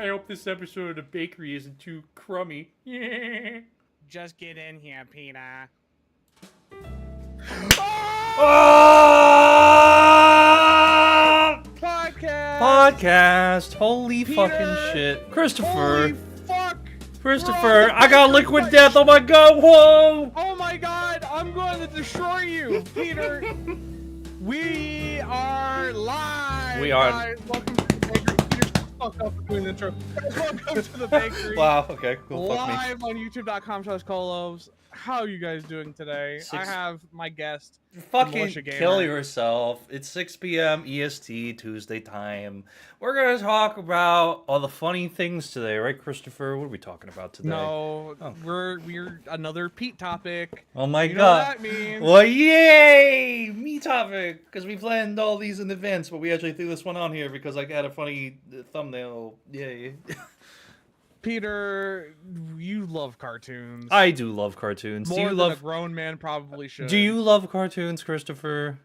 hope this episode of The Bakery isn't too crummy. Just get in here, Peter. Oh! Podcast! Holy Peter! fucking shit. Christopher! Holy fuck! Christopher! I got liquid death! Oh my god! Whoa! Oh my god! I'm going to destroy you, Peter! We are live! We are. Guys. Welcome to the bakery. Peter, fuck up for doing the intro. Welcome to the bakery. Wow, okay, cool. Fuck me. Live on youtube.com/Co-Loafs. How are you guys doing today? I have my guest, Fucking MilitiaGamer. kill yourself. It's 6 p.m. EST Tuesday time. We're gonna talk about all the funny things today, right, Christopher? What are we talking about today? No, Oh. we're another Pete topic. Oh my You know god. what that means. Well, yay! Me topic! Because we planned all these in advance, but we actually threw this one on here because I had a funny thumbnail. Yay. Peter, you love cartoons. I do love cartoons. More Do you than love a grown man probably should. Do you love cartoons, Christopher?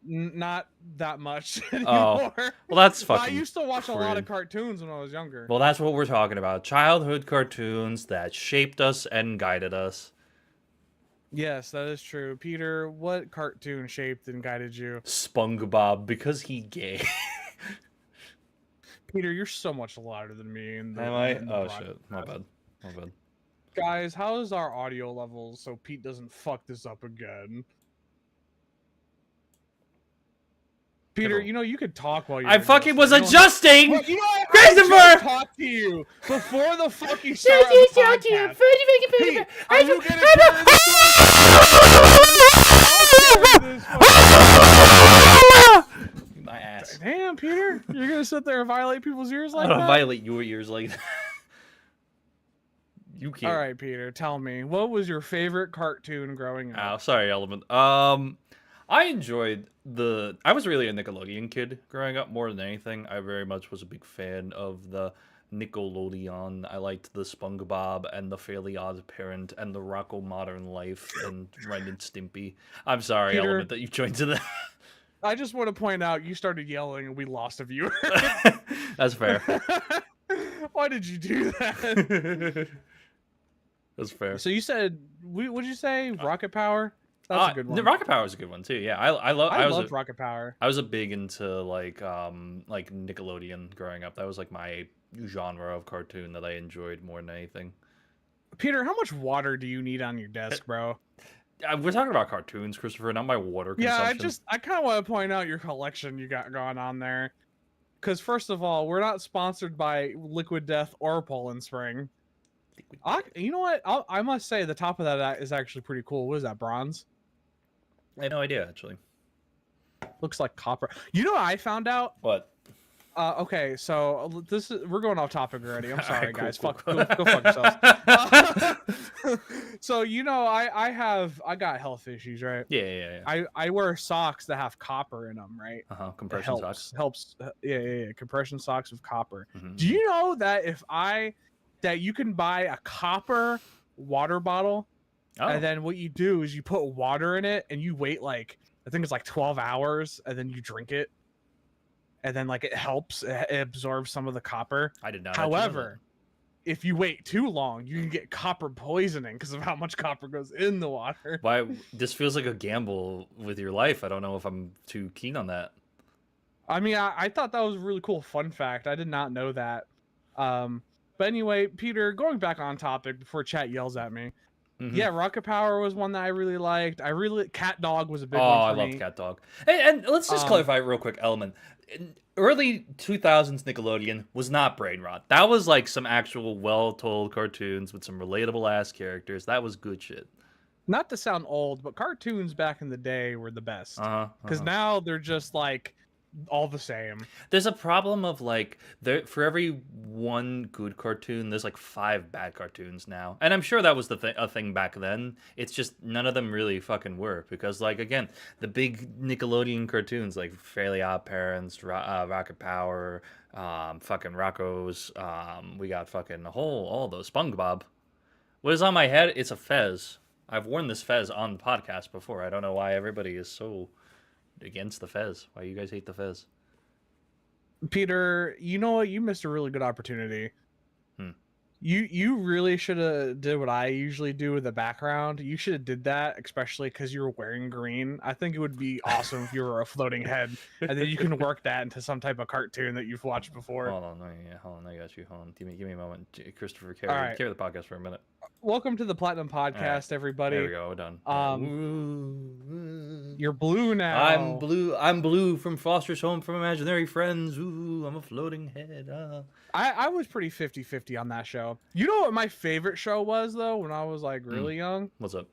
Not that much Oh. anymore. Well, that's But fucking I used to watch a lot rude. of cartoons when I was younger. Well, that's what we're talking about. Childhood cartoons that shaped us and guided us. Yes, that is true. Peter, what cartoon shaped and guided you? SpongeBob, because he gay. Peter, you're so much louder than me. Am I? Oh, shit. My bad. My bad. Guys, how is our audio levels so Pete doesn't fuck this up again? Peter, you know, you could talk while you're I fucking was adjusting. adjusting! Well, you know what? Christopher! I just talked to you before the fucking start of the podcast. Pete, are you gonna turn My ass. Damn, Peter, you're gonna sit there and violate people's ears I like don't that? violate your ears like that. You can't. All right, Peter, tell me, what was your favorite cartoon growing up? Ow, sorry, Element. I enjoyed I was really a Nickelodeon kid growing up more than anything. I very much was a big fan of the Nickelodeon. I liked the SpongeBob and the Fairly Odd Parent and the Rocco Modern Life and Ren and Stimpy. I'm sorry, Peter, Element, that you joined to that. I just want to point out you started yelling and we lost a viewer. That's fair. Why did you do that? That's fair. So you said, what did you say? Rocket Power? That's a good one. Rocket Power is a good one too. Yeah, I loved Rocket Power. I was a big into like Nickelodeon growing up. That was like my genre of cartoon that I enjoyed more than anything. Peter, how much water do you need on your desk, bro? We're talking about cartoons, Christopher, not my water consumption. Yeah, I kind of want to point out your collection you got going on there. Because first of all, we're not sponsored by Liquid Death or Poland Spring. You know what? I must say the top of that is actually pretty cool. What is that, bronze? I had no idea, actually. Looks like copper. You know what I found out? What? Okay, so we're going off topic already. I'm sorry, Alright, cool, guys. cool. Go fuck yourselves. So you know, I got health issues, right? Yeah. I wear socks that have copper in them, right? Compression socks. Helps. Yeah. Compression socks with copper. Mhm. Do you know that that you can buy a copper water bottle, Oh. and then what you do is you put water in it and you wait like I think it's like 12 hours, and then you drink it, and then like it helps, it absorbs some of the copper. I did not. However, if you wait too long, you can get copper poisoning because of how much copper goes in the water. Why? This feels like a gamble with your life. I don't know if I'm too keen on that. I mean, I thought that was a really cool fun fact. I did not know that. But anyway, Peter, going back on topic before chat yells at me. Mhm. Yeah, Rocket Power was one that I really liked. Cat Dog was a big one I for me. loved Cat Dog. And let's just clarify real quick, Element. Early 2000s Nickelodeon was not brain rot. That was like some actual well-told cartoons with some relatable ass characters. That was good shit. Not to sound old, but cartoons back in the day were the best. Because now they're just like all the same. There's a problem of like for every one good cartoon, there's like 5 bad cartoons now, and I'm sure that was a thing back then. It's just none of them really fucking were, because like again, the big Nickelodeon cartoons like Fairly Odd Parents, Rocket Power, fucking Rocco's, we got fucking all those SpongeBob. What is on my head? It's a fez. I've worn this fez on the podcast before. I don't know why everybody is so against the fez. Why you guys hate the fez? Peter, you know what? You missed a really good opportunity. Hmm. You really should have did what I usually do with the background. You should have did that, especially because you were wearing green. I think it would be awesome if you were a floating head, and then you can work that into some type of cartoon that you've watched before. Hold on, hold on, I got you. Hold on, give me a moment. Christopher, All carry right, the podcast for a minute. welcome to the Platinum All right, Podcast, there we everybody. go. We're done. Um, Ooh. you're blue I'm now. blue. I'm blue from Foster's Home from Imaginary Friends. Ooh, I'm a floating head. I was pretty 50-50 on that show. You know what my favorite show was though when I was like Mm. really young? What's up?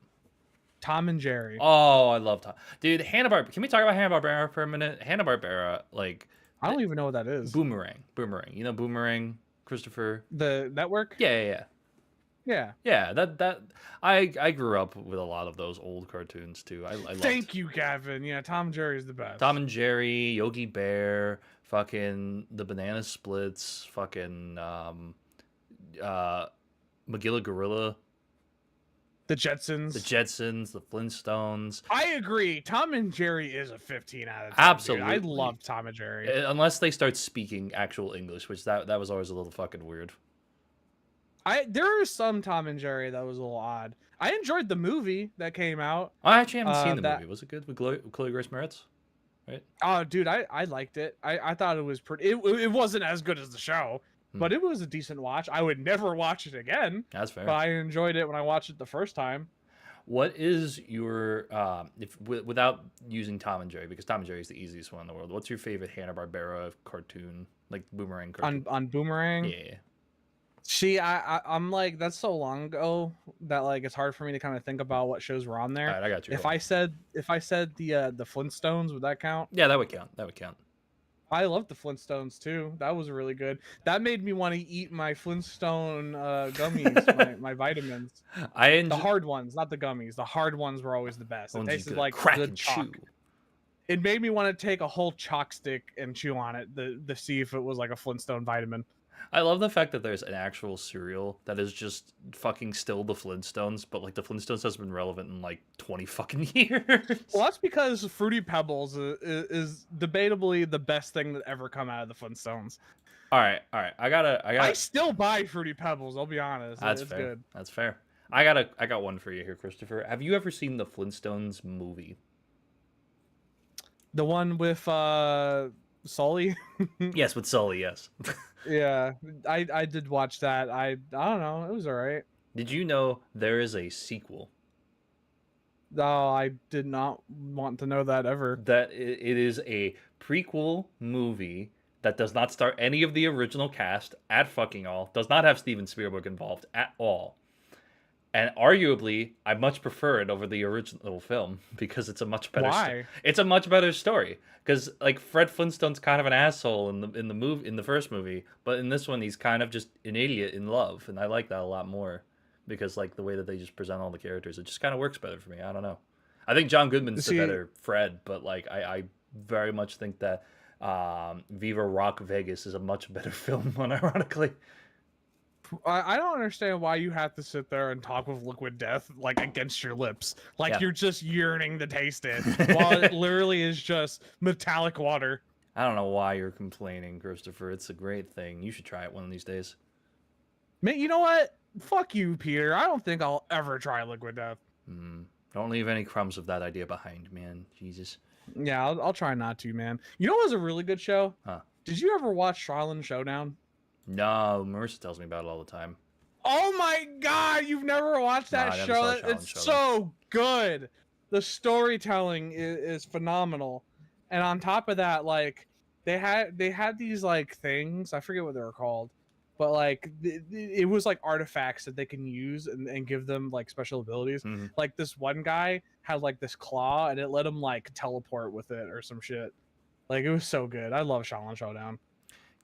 Tom and Jerry. Oh, I love Tom. Dude, Hanna-Barbera. Can we talk about Hanna-Barbera for a minute? Hanna-Barbera, like, I don't even know what that is. Boomerang. You know Boomerang, Christopher? The network? Yeah. Yeah. Yeah, that I grew up with a lot of those old cartoons too. I loved Thank you, Gavin. Yeah, Tom and Jerry is the best. Tom and Jerry, Yogi Bear, fucking the Banana Splits, fucking Magilla Gorilla, The Jetsons. the Jetsons, the Flintstones. I agree. Tom and Jerry is a 15 out of 10. Absolutely. Dude. I love Tom and Jerry. Unless they start speaking actual English, which that was always a little fucking weird. There is some Tom and Jerry that was a little odd. I enjoyed the movie that came out. I actually haven't seen the that- movie. Was it good with Chloe Grace Moretz? Right? Oh, dude, I liked it. I thought it was pretty. It wasn't as good as the show, but it was a decent watch. I would never watch it again. That's fair. But I enjoyed it when I watched it the first time. What is your without using Tom and Jerry, because Tom and Jerry is the easiest one in the world? What's your favorite Hanna-Barbera cartoon, like Boomerang cartoon? On Boomerang? Yeah. See, I'm like, that's so long ago that like it's hard for me to kind of think about what shows were on there. All right, I got you. If I said the Flintstones, would that count? Yeah, that would count. That would count. I love the Flintstones too. That was really good. That made me want to eat my Flintstone gummies, my vitamins. The hard ones, not the gummies. The hard ones were always the best. It tasted like crack good and chalk. chew. It made me want to take a whole chalk stick and chew on it to see if it was like a Flintstone vitamin. I love the fact that there's an actual cereal that is just fucking still the Flintstones, but like the Flintstones has been relevant in like 20 fucking years. Well, that's because Fruity Pebbles is debatably the best thing that ever come out of the Flintstones. All right. I still buy Fruity Pebbles. I'll be honest. That's it's fair. good. That's fair. I got one for you here, Christopher. Have you ever seen the Flintstones movie? The one with Sully. Yes, with Sully. Yes. Yeah, I did watch that. I don't know. It was all right. Did you know there is a sequel? No, I did not want to know that ever. That it is a prequel movie that does not star any of the original cast at fucking all. Does not have Steven Spielberg involved at all. And arguably, I much prefer it over the original film because it's a much better. Why? It's a much better story. Because like Fred Flintstone's kind of an asshole in the first movie, but in this one he's kind of just an idiot in love, and I like that a lot more because like the way that they just present all the characters, it just kind of works better for me. I don't know. I think John Goodman's the better Fred, but like I very much think that Viva Rock Vegas is a much better film, unironically. I don't understand why you have to sit there and talk with liquid death like against your lips, like you're just yearning to taste it, while it literally is just metallic water. I don't know why you're complaining, Christopher. It's a great thing. You should try it one of these days. Man, you know what? Fuck you, Peter. I don't think I'll ever try liquid death. Don't leave any crumbs of that idea behind, man. Jesus. Yeah, I'll try not to, man. You know what was a really good show? Huh. Did you ever watch Charlene Showdown? No, Marissa tells me about it all the time. Oh my god, you've never watched that I never show? saw Challenge It's Show. so good. The storytelling is phenomenal. And on top of that, like they had these like things, I forget what they were called, but like it was like artifacts that they can use and give them like special abilities. Mm-hmm. Like this one guy had like this claw and it let him like teleport with it or some shit. Like it was so good. I love Shaolin Showdown.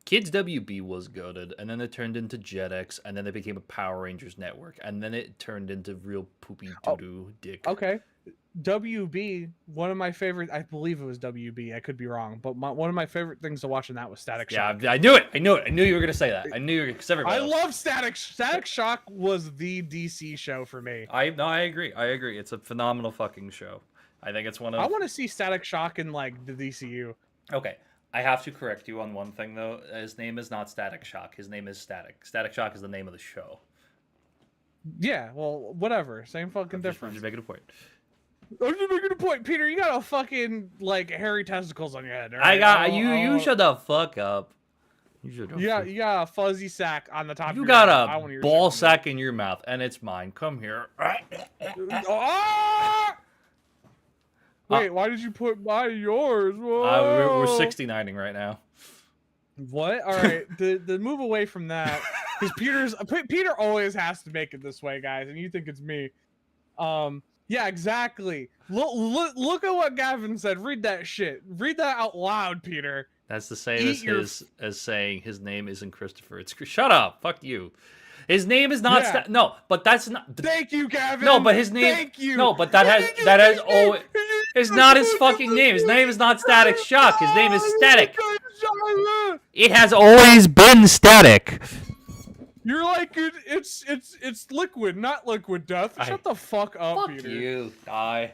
Kids WB was goated, and then it turned into Jetix, and then it became a Power Rangers network, and then it turned into real poopy doo-doo dick. Okay. WB, one of my favorite, I believe it was WB, I could be wrong, but one of my favorite things to watch in that was Static Shock. Yeah, I knew it. I knew you were going to say that. I knew you were going to I love Static Shock was the DC show for me. I agree. It's a phenomenal fucking show. I think it's one of... I want to see Static Shock in like the DCU. Okay. I have to correct you on one thing though. His name is not Static Shock. His name is Static. Static Shock is the name of the show. Yeah, well, whatever. Same fucking difference. Just making a point. I'm just making a point, Peter. You got a fucking like hairy testicles on your head. Right? I got you. You shut the fuck up. You got a fuzzy sack on the top. You of got your a head. ball sack in your mouth, and it's mine. Come here. Wait, why did you put by yours? Whoa. We're 69ing right now. What? All right, the move away from that because Peter always has to make it this way, guys, and you think it's me. Yeah, exactly. Look at what Gavin said. Read that shit. Read that out loud, Peter. That's the same as saying his name isn't Christopher. It's shut up. Fuck you. His name is not no, but that's not. Thank you, Gavin. No, but his name. Thank you. No, but that has always. It's not his fucking name. His name is not Static Shock. His name is Static. It has always been Static. You're like it's liquid, not liquid death. Shut the fuck up, fuck Peter. You die.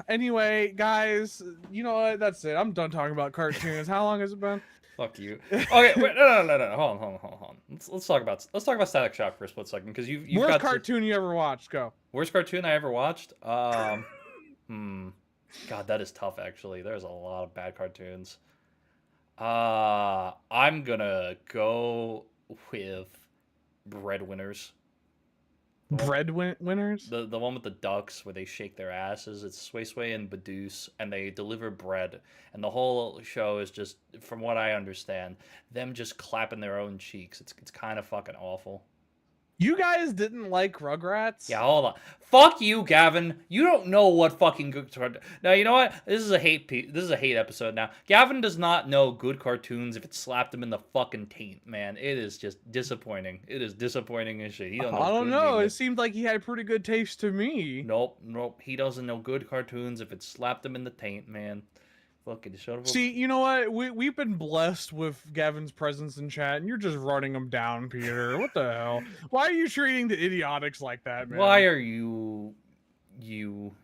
Anyway, guys, you know what? That's it. I'm done talking about cartoons. How long has it been? Fuck you. Okay, wait, no. Hold on. Let's talk about Static Shock for a split second because you've worst got cartoon you ever watched. Go. Worst cartoon I ever watched. God, that is tough. Actually, there's a lot of bad cartoons. I'm gonna go with Breadwinners. Breadwinners? The one with the ducks where they shake their asses. It's Sway Sway and Badooz, and they deliver bread. And the whole show is just, from what I understand, them just clapping their own cheeks. It's kind of fucking awful. You guys didn't like Rugrats? Yeah, hold on. Fuck you, Gavin. You don't know what fucking good cartoon. Now, you know what? This is a hate episode now. Gavin does not know good cartoons if it slapped him in the fucking taint, man. It is just disappointing. It is disappointing as shit. I don't know. It seemed like he had pretty good taste to me. Nope. He doesn't know good cartoons if it slapped him in the taint, man. Fucking shut up. See, you know what? We've been blessed with Gavin's presence in chat, and you're just running him down, Peter. What the hell? Why are you treating the idiotics like that, man? Why are you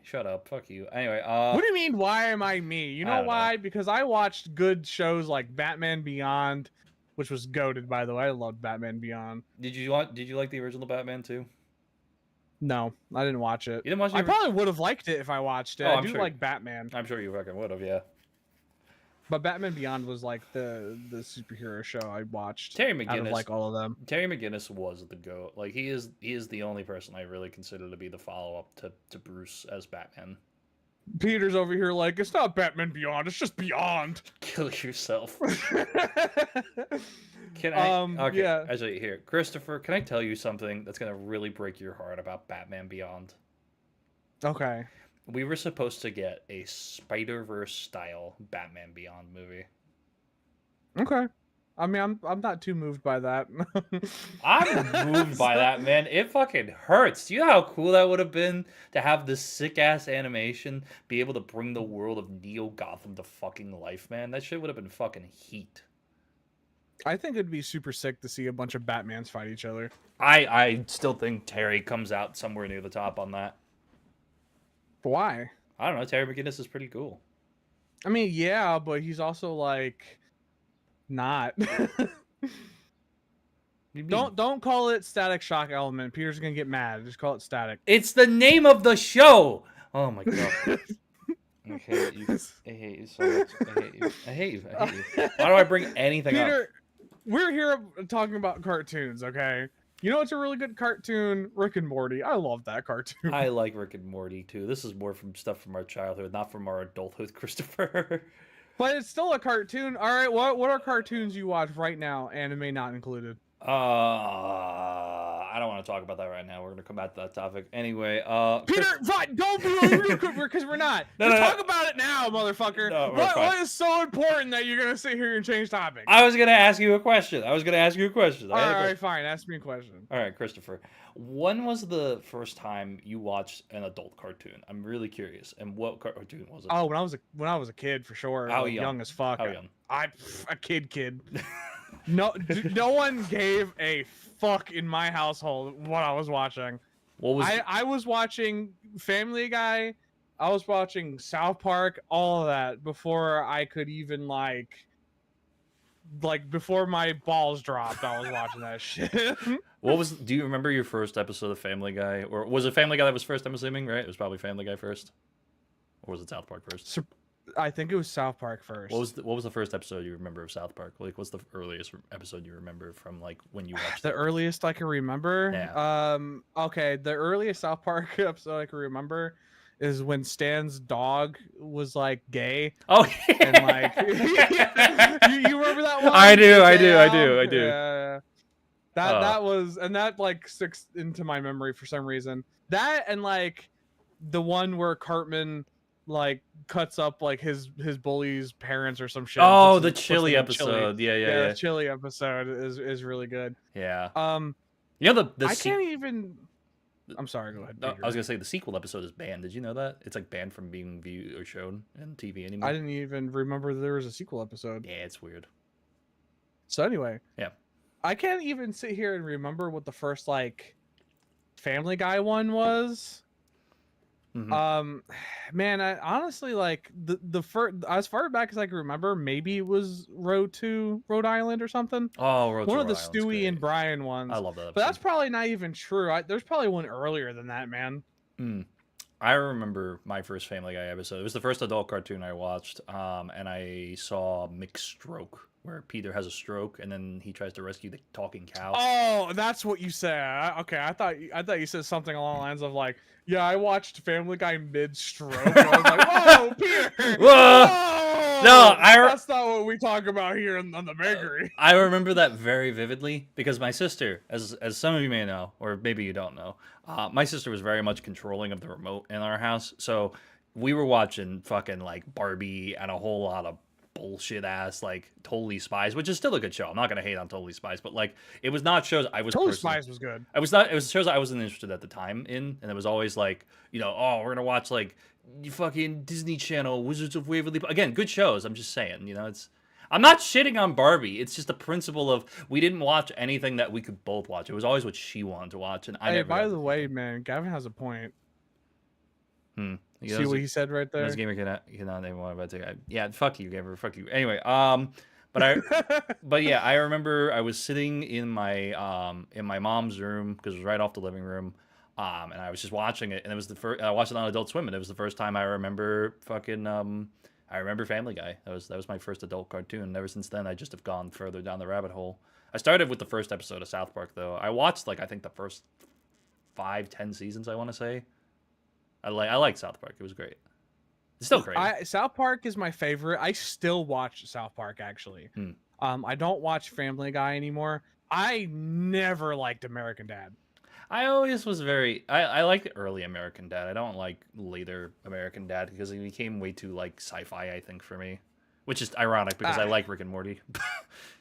shut up? Fuck you. Anyway, what do you mean? Why am I me? You know why? Because I watched good shows like Batman Beyond, which was goated, by the way. I loved Batman Beyond. Did you like the original Batman too? No, I didn't watch it. You didn't watch it? I probably would have liked it if I watched it. Oh, I do like Batman. I'm sure you fucking would have, yeah. But Batman Beyond was like the superhero show I watched. Terry McGinnis, out of like all of them. Terry McGinnis was the GOAT. Like he is the only person I really consider to be the follow up to Bruce as Batman. Peter's over here like, it's not Batman Beyond, it's just Beyond. Kill yourself. Can I? Okay, yeah. Actually, here, Christopher, can I tell you something that's gonna really break your heart about Batman Beyond? Okay. We were supposed to get a Spider-Verse style Batman Beyond movie. Okay. I mean, I'm not too moved by that. I'm moved by that, man. It fucking hurts. Do you know how cool that would have been to have this sick-ass animation be able to bring the world of Neo Gotham to fucking life, man? That shit would have been fucking heat. I think it'd be super sick to see a bunch of Batmans fight each other. I still think Terry comes out somewhere near the top on that. Why? I don't know. Terry McGinnis is pretty cool. I mean, yeah, but he's also like not. Don't call it Static Shock Element. Peter's gonna get mad. Just call it Static. It's the name of the show. Oh my god. I hate you. I hate you so much. I hate you. Why do I bring anything up? Peter, we're here talking about cartoons, okay? You know, it's a really good cartoon, Rick and Morty. I love that cartoon. I like Rick and Morty too. This is more from stuff from our childhood, not from our adulthood, Christopher. But it's still a cartoon. All right, what are cartoons you watch right now, anime not included? I don't want to talk about that right now. We're gonna come back to that topic anyway. Peter, fine, don't be because we're not. Talk about it now, motherfucker. No, what is so important that you're gonna sit here and change topics? I was gonna ask you a question. All right, fine. Ask me a question. All right, Christopher. When was the first time you watched an adult cartoon? I'm really curious. And what cartoon was it? Oh, when I was a kid, for sure. How young as fuck. How young? A kid. No one gave a fuck in my household what I was watching. What was I was watching Family Guy, I was watching South Park, all of that before I could even like before my balls dropped. I was watching that shit. Do you remember your first episode of Family Guy? Or was it Family Guy that was first, I'm assuming, right? It was probably Family Guy first. Or was it South Park first? I think it was South Park first. What was the first episode you remember of South Park? Like, what's the earliest episode you remember from like when you watched The it? earliest I can remember. Yeah. Okay, the earliest South Park episode I can remember is when Stan's dog was like gay. Oh, And like you remember that one? I do. Yeah. That was, and that like sticks into my memory for some reason. That and like the one where Cartman like cuts up like his bully's parents or some shit. Oh, the chili episode. Yeah. The chili episode is really good. Yeah. You know I can't even. I'm sorry. Go ahead. I was gonna say the sequel episode is banned. Did you know that? It's like banned from being viewed or shown in TV anymore. I didn't even remember there was a sequel episode. Yeah, it's weird. So anyway. Yeah. I can't even sit here and remember what the first like Family Guy one was. Mm-hmm. Man, I honestly like the first, as far back as I can remember, maybe it was Road to Rhode Island or something. Oh, Road to one of the Rhode Island's Stewie great. and Brian ones. I love that episode. But that's probably not even true. There's probably one earlier than that, man. I remember my first Family Guy episode. It was the first adult cartoon I watched, and I saw Mixed Stroke, where Peter has a stroke and then he tries to rescue the talking cow. Oh, that's what you said. Okay, I thought you said something along the lines of like, yeah, I watched Family Guy mid-stroke. I was like, whoa, Peter! Whoa! No, that's not what we talk about here on the bakery. I remember that very vividly because my sister, as some of you may know, or maybe you don't know, my sister was very much controlling of the remote in our house. So we were watching fucking like Barbie and a whole lot of bullshit ass like Totally Spies, which is still a good show. I'm not gonna hate on Totally Spies, but like it was not shows I was Totally Spies was good. It was shows I wasn't interested at the time in, and it was always like, you know, oh, we're gonna watch like fucking Disney Channel, Wizards of Waverly. Again, good shows. I'm just saying, you know, I'm not shitting on Barbie. It's just the principle of we didn't watch anything that we could both watch. It was always what she wanted to watch, and I. Hey, by the way, man, Gavin has a point. See what he said right there? This gamer cannot name one about to. Yeah, fuck you, gamer. Fuck you. Anyway, but yeah, I remember I was sitting in my mom's room because it was right off the living room, and I was just watching it, and it was the first. I watched it on Adult Swim, and it was the first time I remember fucking I remember Family Guy. That was my first adult cartoon. And ever since then, I just have gone further down the rabbit hole. I started with the first episode of South Park, though. I watched like I think the first 5-10 seasons. I want to say. I like South Park. It was great. It's still great. South Park is my favorite. I still watch South Park actually. I don't watch Family Guy anymore. I never liked American Dad. I always was I like early American Dad. I don't like later American Dad because he became way too like sci-fi, I think, for me. Which is ironic because I like Rick and Morty.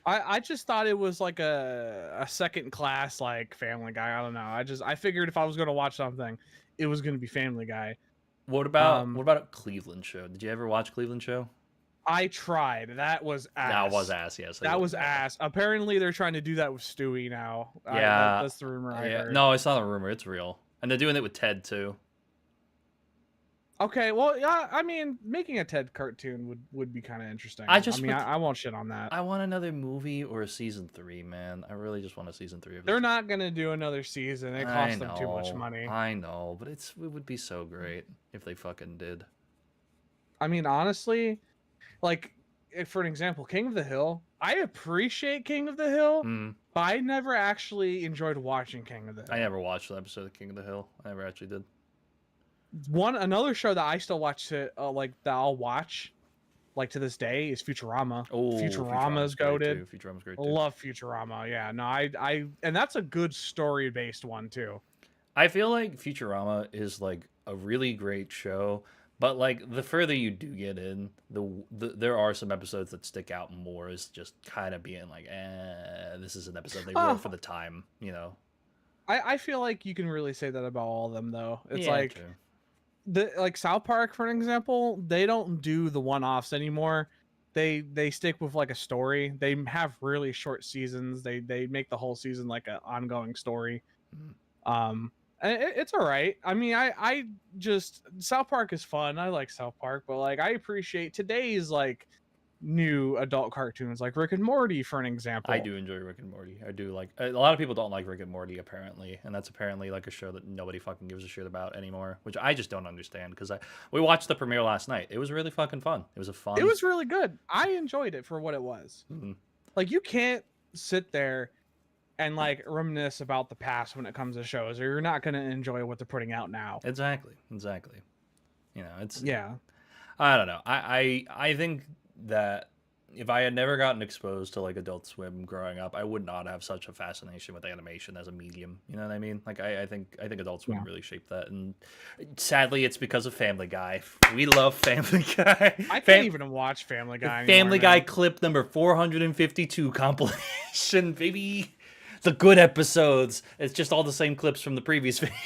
I just thought it was like a second class like Family Guy. I don't know. I figured if I was gonna watch something, it was gonna be Family Guy. What about Cleveland Show? Did you ever watch Cleveland Show? I tried. That was ass. That was ass. Yes, that was ass. Apparently, they're trying to do that with Stewie now. Yeah, that's the rumor. I heard. No, it's not a rumor. It's real, and they're doing it with Ted too. Okay, well, yeah, I mean, making a Ted cartoon would be kind of interesting. I won't shit on that. I want another movie or a season 3, man. I really just want a season 3 of it. They're not gonna do another season. It costs them too much money. I know, but it would be so great if they fucking did. I mean, honestly, like, for an example, King of the Hill. I appreciate King of the Hill, but I never actually enjoyed watching King of the Hill. I never watched an episode of King of the Hill. I never actually did. Another show that I still watch that I'll watch like to this day is Futurama. Oh, Futurama's goated. Futurama's great too. Love Futurama. Yeah, no, I and that's a good story based one too. I feel like Futurama is like a really great show, but like the further you do get in, there are some episodes that stick out more as just kind of being like, this is an episode they wrote for the time, you know. I feel like you can really say that about all of them though. It's true. Like South Park, for an example, they don't do the one-offs anymore. They stick with like a story. They have really short seasons. They make the whole season like an ongoing story. It's all right. I mean, I just South Park is fun. I like South Park, but like I appreciate today's like new adult cartoons, like Rick and Morty, for an I example. do enjoy Rick and Morty. I do like a lot of people don't like Rick and Morty apparently, and that's apparently like a show that nobody fucking gives a shit about anymore, which I just don't understand because we watched the premiere last night. It was really fucking fun. It was a It fun. was really good. I enjoyed it for what it was. Mhm. Like you can't sit there and like reminisce about the past when it comes to shows, or you're not gonna enjoy what they're putting out now. Exactly, exactly. You know, it's Yeah. I don't know. I think that if I had never gotten exposed to like Adult Swim growing up, I would not have such a fascination with animation as a medium. You know what I mean? Like I think Adult Swim Yeah. really shaped that, and sadly, it's because of Family Guy. We love Family Guy. I can't even watch Family Guy anymore, Family Guy man. clip number 452 compilation, baby. The good episodes. It's just all the same clips from the previous video.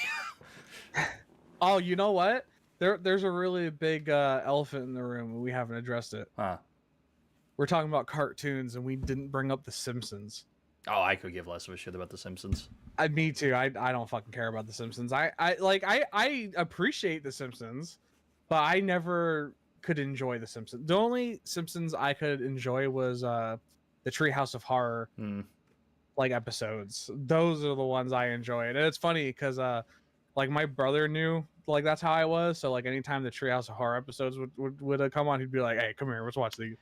Oh, you know what? There's a really big elephant in the room and we haven't addressed it. Huh. We're talking about cartoons and we didn't bring up The Simpsons. Oh, I could give less of a shit about The Simpsons. Me too. I don't fucking care about The Simpsons. I appreciate The Simpsons, but I never could enjoy The Simpsons. The only Simpsons I could enjoy was the Treehouse of Horror Hmm. like episodes. Those are the ones I enjoyed. And it's funny because like my brother knew like that's how I was. So like anytime the Treehouse of Horror episodes would come on, he'd be like, "Hey, come here, let's watch these."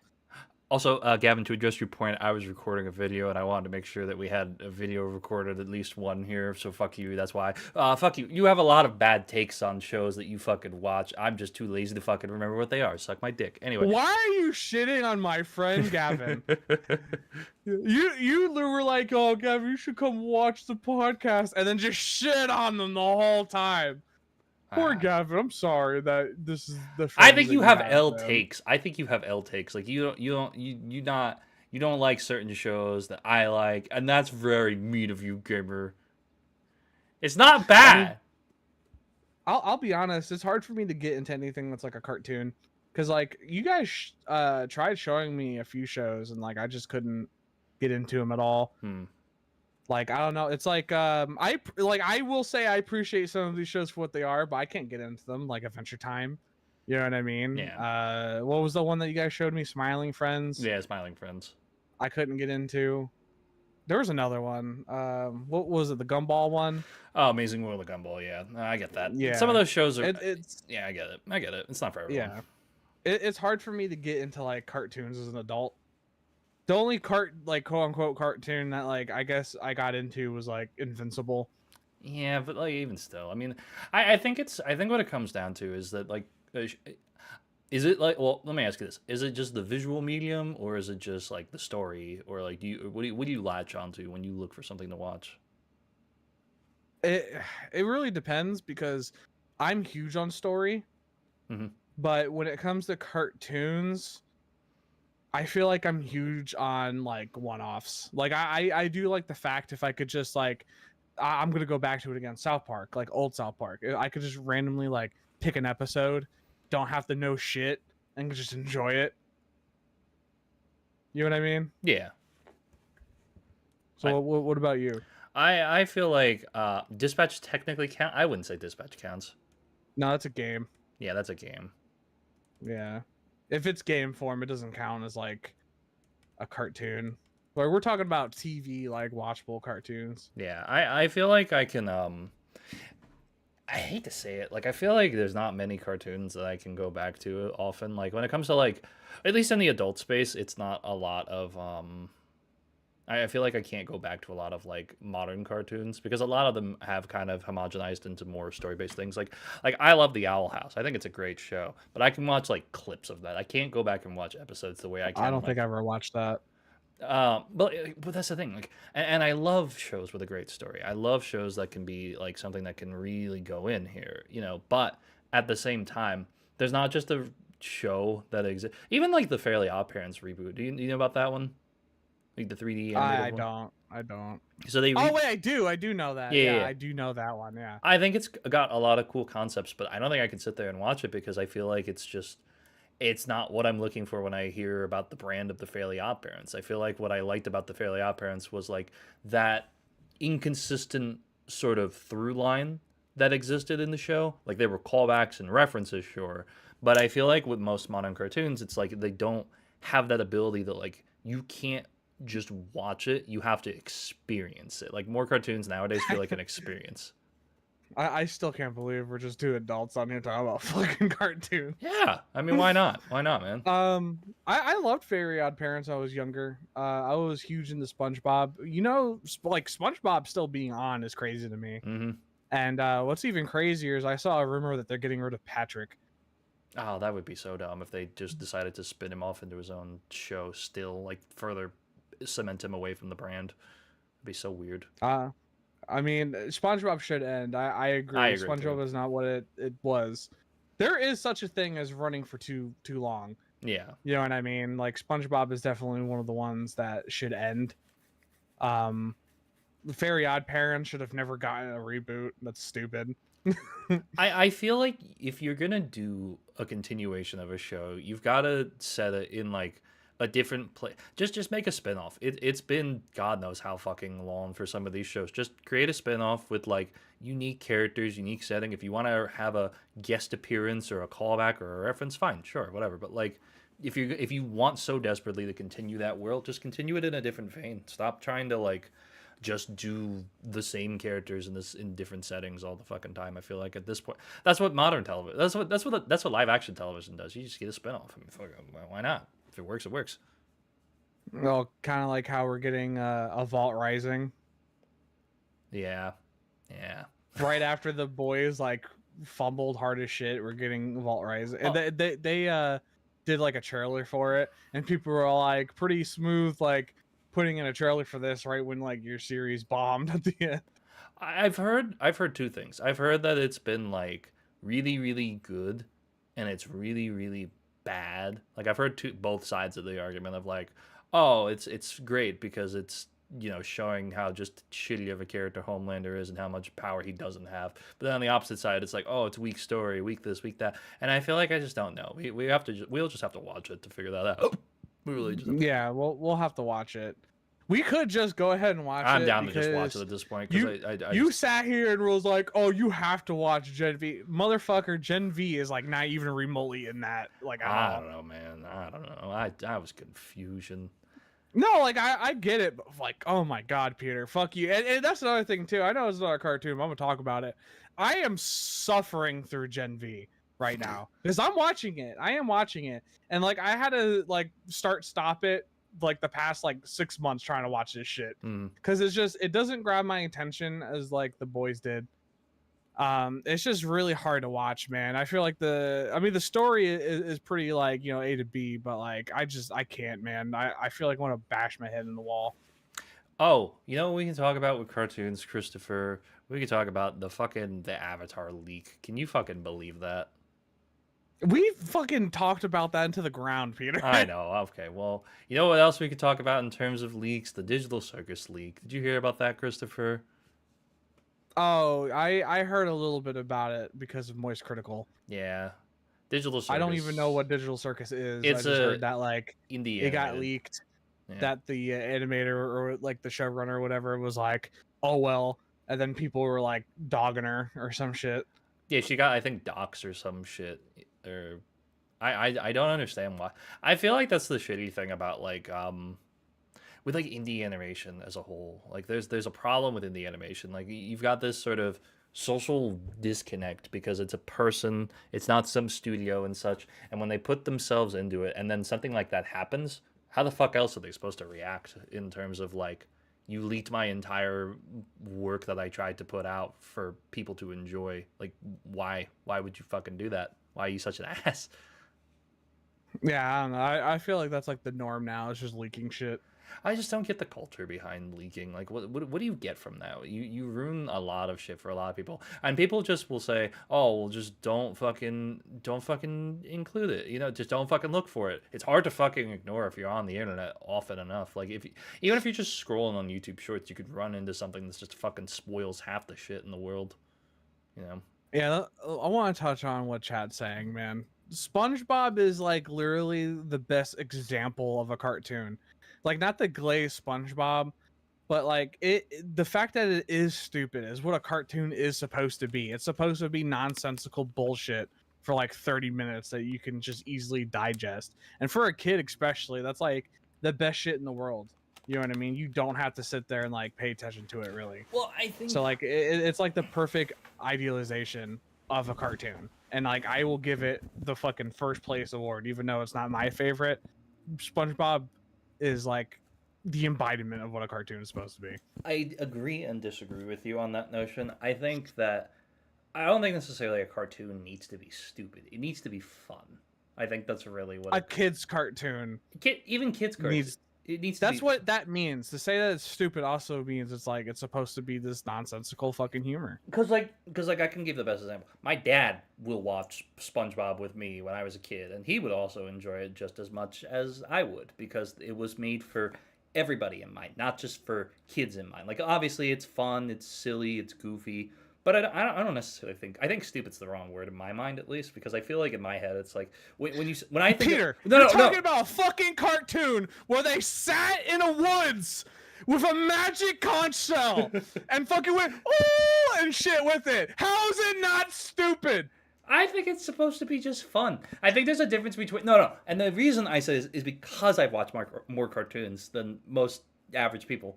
Also, Gavin, to address your point, I was recording a video and I wanted to make sure that we had a video recorded, at least one here. So fuck you. That's why. Fuck you. You have a lot of bad takes on shows that you fucking watch. I'm just too lazy to fucking remember what they are. Suck my dick. Anyway. Why are you shitting on my friend Gavin? You were like, "Oh, Gavin, you should come watch the podcast," and then just shit on them the whole time. Poor Gavin. I'm sorry that this is the. I think you have L man. takes. I think you have L takes. Like you don't like certain shows that I like, and that's very mean of you, gamer. It's not I bad. mean, I'll be honest. It's hard for me to get into anything that's like a cartoon, because like you guys tried showing me a few shows, and like I just couldn't get into them at all. Like I don't know. It's like I will say I appreciate some of these shows for what they are, but I can't get into them like Adventure Time. You know what I mean? Yeah. What was the one that you guys showed me? Smiling Friends. Yeah, Smiling Friends. I couldn't get into. There was another one. What was it? The Gumball one? Oh, Amazing World of Gumball. Yeah, I get that. Yeah. Some of those shows are. It's Yeah, I get it. I get it. It's not for everyone. yeah. It's hard for me to get into like cartoons as an adult. The only like quote unquote cartoon that like I guess I got into was like Invincible. Yeah, but like even still, I mean, I think what it comes down to is that like, is it like, well, let me ask you this: is it just the visual medium, or is it just like the story, or like what do you latch onto when you look for something to watch? It really depends because I'm huge on story, but when it comes to cartoons, I feel like I'm huge on like one-offs. Like I do like the fact if I could just like I'm gonna go back to it again. South Park, like old South Park. I could just randomly like pick an episode, don't have to know shit, and just enjoy it. You know what I mean? Yeah. So what about you? I feel like Dispatch technically count. I wouldn't say Dispatch counts. No, that's a game. Yeah, that's a game. Yeah. If it's game form, it doesn't count as like a cartoon. Like we're talking about TV, like watchable cartoons. Yeah, I feel like I can I hate to say it, like I feel like there's not many cartoons that I can go back to often. Like when it comes to like, at least in the adult space, it's not a lot of I feel like I can't go back to a lot of like modern cartoons because a lot of them have kind of homogenized into more story-based things. Like I love The Owl House. I think it's a great show, but I can watch like clips of that. I can't go back and watch episodes the way I can. I don't think I ever watched that. But that's the thing. Like, and I love shows with a great story. I love shows that can be like something that can really go in here, you know. But at the same time, there's not just a show that exists. Even like the Fairly Odd Parents reboot. Do you know about that one? Like the 3D animated one? I don't. So they. Oh wait, I do. I do know that. Yeah, Yeah, yeah. I do know that one. Yeah. I think it's got a lot of cool concepts, but I don't think I can sit there and watch it because I feel like it's not what I'm looking for when I hear about the brand of the Fairly Odd Parents. I feel like what I liked about the Fairly Odd Parents was like that inconsistent sort of through line that existed in the show. Like there were callbacks and references, sure, but I feel like with most modern cartoons, it's like they don't have that ability that like you can't just watch it, you have to experience it. Like more cartoons nowadays feel like an experience. I still can't believe we're just two adults on here talking about fucking cartoons. Yeah, I mean, why not? Why not, man? I loved Fairy Odd Parents when I was younger. I was huge into SpongeBob. You know, like SpongeBob still being on is crazy to me. Mm-hmm. And what's even crazier is I saw a rumor that they're getting rid of Patrick. Oh, that would be so dumb if they just decided to spin him off into his own show. Still, like further cement him away from the brand. It'd be so weird. I mean, SpongeBob should end. I agree. I agree too. SpongeBob is not what it was. There is such a thing as running for too long. Yeah. You know what I mean? Like SpongeBob is definitely one of the ones that should end. Um, the Fairy Odd Parents should have never gotten a reboot. That's stupid. I feel like if you're gonna do a continuation of a show, you've got to set it in like a different place. Just make a spin-off. It's been God knows how fucking long for some of these shows. Just create a spin-off with like unique characters, unique setting. If you want to have a guest appearance or a callback or a reference, fine, sure, whatever. But like if you want so desperately to continue that world, just continue it in a different vein. Stop trying to like just do the same characters in different settings all the fucking time. I feel like at this point, that's what modern television. That's what live action television does. You just get a spinoff. I mean, fuck, why not? If it works, it works. Well, kind of like how we're getting a Vault Rising. Yeah, yeah. Right after the boys like fumbled hard as shit, we're getting Vault Rising. Oh. And they did like a trailer for it, and people were all like pretty smooth, like putting in a trailer for this right when like your series bombed at the end. I've heard two things. I've heard that it's been like really really good, and it's really really bad. Like I've heard both sides of the argument of like, oh, it's great because it's showing how just shitty of a character Homelander is and how much power he doesn't have. But then on the opposite side, it's like, oh, it's weak story, weak this, weak that, and I feel like I just don't know. We'll just have to watch it to figure that out. We really just yeah, we'll have to watch it. We could just go ahead and watch it. I'm down to just watch it at this point because you sat here and was like, "Oh, you have to watch Gen V." Motherfucker, Gen V is like not even remotely in that. Like I don't know, man. I don't know. I was confusion. No, like I get it, but like, oh my god, Peter, fuck you. And that's another thing too. I know it's not a cartoon, but I'm gonna talk about it. I am suffering through Gen V right now because I'm watching it. I am watching it, and like I had to like stop it like the past like 6 months trying to watch this shit because it doesn't grab my attention as like the boys did. It's just really hard to watch, man. I feel like the story is pretty like A to B, but like I can't, man. I feel like I want to bash my head in the wall. Oh, you know what we can talk about with cartoons, Christopher? We can talk about the Avatar leak. Can you fucking believe that? We fucking talked about that into the ground, Peter. I know. Okay. Well, you know what else we could talk about in terms of leaks? The Digital Circus leak. Did you hear about that, Christopher? Oh, I heard a little bit about it because of Moist Critical. Yeah. Digital Circus. I don't even know what Digital Circus is. It's I just heard that like indie it got leaked. Yeah. That the animator or like the showrunner or whatever was like, oh well, and then people were like dogging her or some shit. Yeah, she got I think docs or some shit. Or I don't understand why. I feel like that's the shitty thing about like with like indie animation as a whole. Like there's a problem with indie animation. Like you've got this sort of social disconnect because it's a person, it's not some studio and such. And when they put themselves into it and then something like that happens, how the fuck else are they supposed to react in terms of like you leaked my entire work that I tried to put out for people to enjoy? Like why would you fucking do that? Why are you such an ass? Yeah, I don't know. I feel like that's like the norm now. It's just leaking shit. I just don't get the culture behind leaking. Like, what do you get from that? You ruin a lot of shit for a lot of people, and people just will say, "Oh, well, just don't fucking include it." Just don't fucking look for it. It's hard to fucking ignore if you're on the internet often enough. Like, even if you're just scrolling on YouTube Shorts, you could run into something that's just fucking spoils half the shit in the world. Yeah, I want to touch on what Chad's saying, man. SpongeBob is like literally the best example of a cartoon. Like not the glazed SpongeBob, But like the fact that it is stupid is what a cartoon is supposed to be. It's supposed to be nonsensical bullshit for like 30 minutes that you can just easily digest. And for a kid especially, that's like the best shit in the world. You know what I mean? You don't have to sit there and like pay attention to it really. Well, I think So like it's like the perfect idealization of a cartoon. And like I will give it the fucking first place award, even though it's not my favorite. SpongeBob is like the embodiment of what a cartoon is supposed to be. I agree and disagree with you on that notion. I think that I don't think necessarily a cartoon needs to be stupid. It needs to be fun. I think that's really what A kid's cartoon even kids cartoons. needs. It needs. That's what that means. To say that it's stupid also means it's like it's supposed to be this nonsensical fucking humor. Because I can give the best example. My dad will watch SpongeBob with me when I was a kid, and he would also enjoy it just as much as I would because it was made for everybody in mind, not just for kids in mind. Like obviously, it's fun, it's silly, it's goofy, but I don't necessarily think. I think stupid's the wrong word in my mind, at least, because I feel like in my head it's like when I think Peter, no, you're no, talking no. about a fucking cartoon where they sat in a woods with a magic conch shell and fucking went oh and shit with it. How is it not stupid? I think it's supposed to be just fun. I think there's a difference between no, and the reason I say this is because I've watched more cartoons than most average people.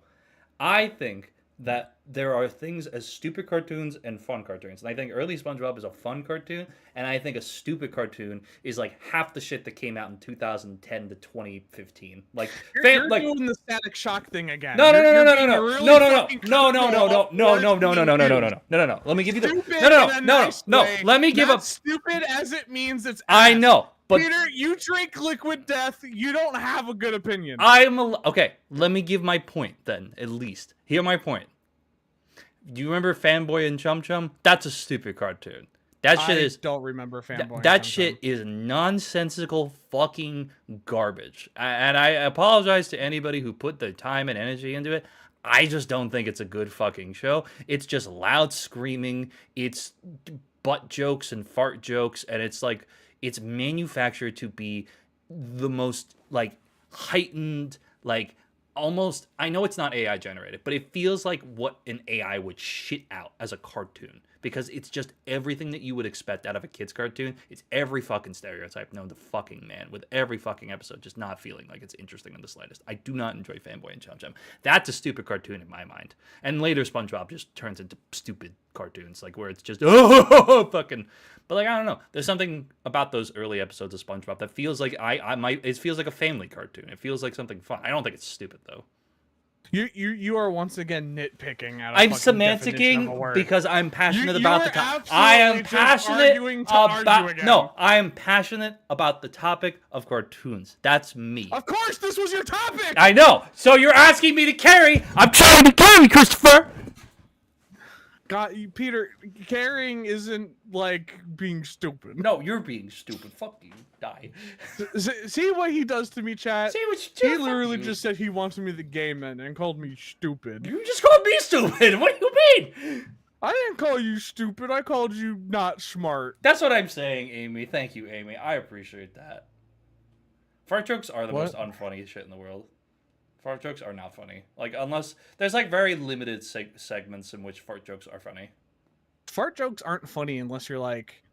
I think that there are things as stupid cartoons and fun cartoons, and I think early SpongeBob is a fun cartoon, and I think a stupid cartoon is like half the shit that came out in 2010 to 2015. Like, You're like doing the Static Shock thing again. no. Let me give you the Stupid no. in a nice way, Let me give not up. stupid as it means it's. I ass. know, but Peter, you drink liquid death. You don't have a good opinion. okay. Let me give my point then. At least hear my point. Do you remember Fanboy and Chum Chum? That's a stupid cartoon. That shit is. Don't remember Fanboy. That shit is nonsensical fucking garbage. And I apologize to anybody who put the time and energy into it. I just don't think it's a good fucking show. It's just loud screaming. It's butt jokes and fart jokes, and it's like it's manufactured to be the most like heightened, like almost. I know it's not AI generated, but it feels like what an AI would shit out as a cartoon. Because it's just everything that you would expect out of a kid's cartoon. It's every fucking stereotype known to fucking man, with every fucking episode just not feeling like it's interesting in the slightest. I do not enjoy Fanboy and Chum Chum. That's a stupid cartoon in my mind. And later SpongeBob just turns into stupid cartoons, like where it's just fucking. But like I don't know, there's something about those early episodes of SpongeBob that feels like it feels like a family cartoon. It feels like something fun. I don't think it's stupid though. You are once again nitpicking at I'm semanticking because I'm passionate about the topic. I am passionate about I am passionate about the topic of cartoons. That's me. Of course, this was your topic. I know. So you're asking me to carry. I'm trying to carry, Christopher. God, Peter, carrying isn't like being stupid. No, you're being stupid. Fuck you. Die. See what he does to me, chat? See what you do? He literally just said he wants me the gay man and called me stupid. You just called me stupid. What do you mean? I didn't call you stupid. I called you not smart. That's what I'm saying, Amy. Thank you, Amy. I appreciate that. Fart jokes are the most unfunny shit in the world. Fart jokes are not funny. Like, unless there's like very limited segments in which fart jokes are funny. Fart jokes aren't funny unless you're like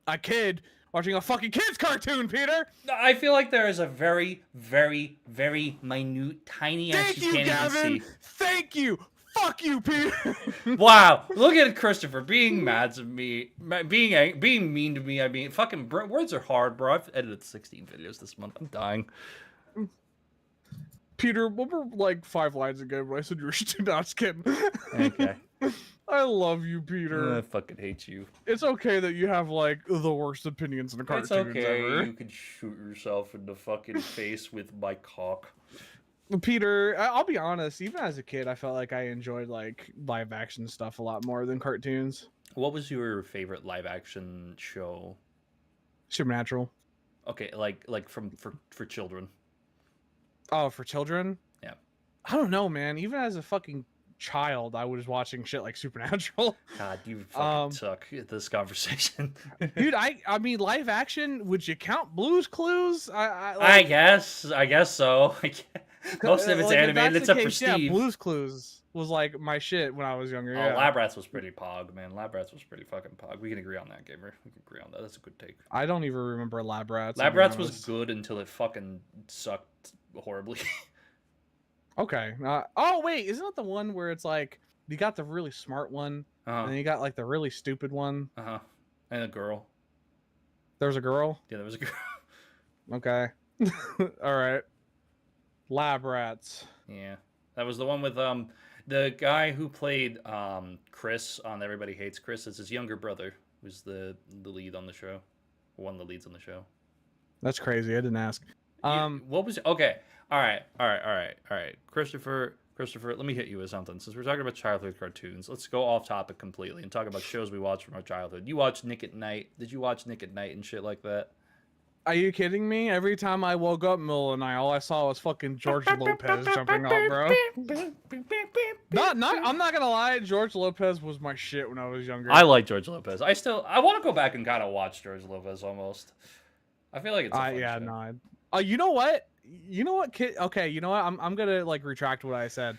a kid watching a fucking kid's cartoon, Peter. I feel like there is a very, very, very minute, tiny ass you can't Gavin. even see. Thank you. Fuck you, Peter. Wow, look at Christopher being mad at me, being mean to me. I mean, fucking words are hard, bro. I've edited 16 videos this month. I'm dying. Peter, remember like 5 lines ago when I said you were not kidding? Okay. I love you, Peter. I fucking hate you. It's okay that you have like the worst opinions in the cartoons It's okay. ever. You can shoot yourself in the fucking face with my cock. Peter, I'll be honest. Even as a kid, I felt like I enjoyed like live action stuff a lot more than cartoons. What was your favorite live action show? Supernatural. Okay, like for children. Oh, for children? Yeah. I don't know, man. Even as a fucking child, I was watching shit like Supernatural. God, you fucking suck at this conversation. Dude, I mean, live action, would you count Blue's Clues? I guess so. Most of it's Like, if animated that's the except for case, yeah, Steve. Blue's Clues was like my shit when I was younger. Oh, Yeah, Lab Rats was pretty pog, man. Lab Rats was pretty fucking pog. We can agree on that, gamer. We can agree on that. That's a good take. I don't even remember Lab Rats, to Lab be Rats was honest. good until it fucking sucked horribly. Okay. Oh wait, isn't it the one where it's like you got the really smart one, Uh-huh. and then you got like the really stupid one? Uh-huh. And a girl. There's a girl. Yeah, there was a girl. Okay. All right. Lab Rats. Yeah. That was the one with the guy who played Chris on Everybody Hates Chris. It's his younger brother who's the lead on the show. One of the leads on the show. That's crazy. I didn't ask. What was okay? All right. Christopher, let me hit you with something. Since we're talking about childhood cartoons, let's go off topic completely and talk about shows we watched from our childhood. You watched Nick at Night? Did you watch Nick at Night and shit like that? Are you kidding me? Every time I woke up middle of the night, all I saw was fucking George Lopez jumping up, bro. I'm not gonna lie, George Lopez was my shit when I was younger. I like George Lopez. I want to go back and kind of watch George Lopez almost. I feel like it's a fun yeah, show. no. You know what? You know what, kid? Okay, you know what? I'm gonna like retract what I said.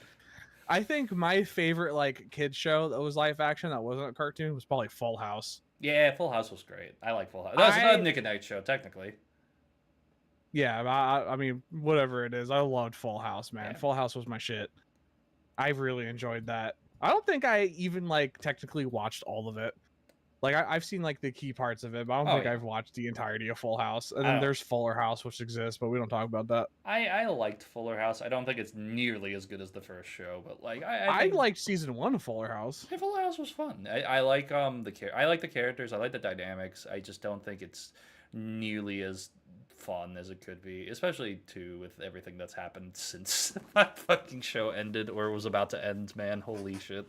I think my favorite like kid show that was live action that wasn't a cartoon was probably Full House. Yeah, Full House was great. I like Full House. That was another Nick at Night show, technically. Yeah, I mean, whatever it is, I loved Full House, man. Yeah. Full House was my shit. I really enjoyed that. I don't think I even like technically watched all of it. Like I've seen like the key parts of it, but I don't think I've watched the entirety of Full House. And then there's Fuller House, which exists, but we don't talk about that. I liked Fuller House. I don't think it's nearly as good as the first show, but like I liked season 1 of Fuller House. Yeah, Fuller House was fun. I like I like the characters. I like the dynamics. I just don't think it's nearly as fun as it could be, especially too with everything that's happened since that fucking show ended or was about to end. Man, holy shit.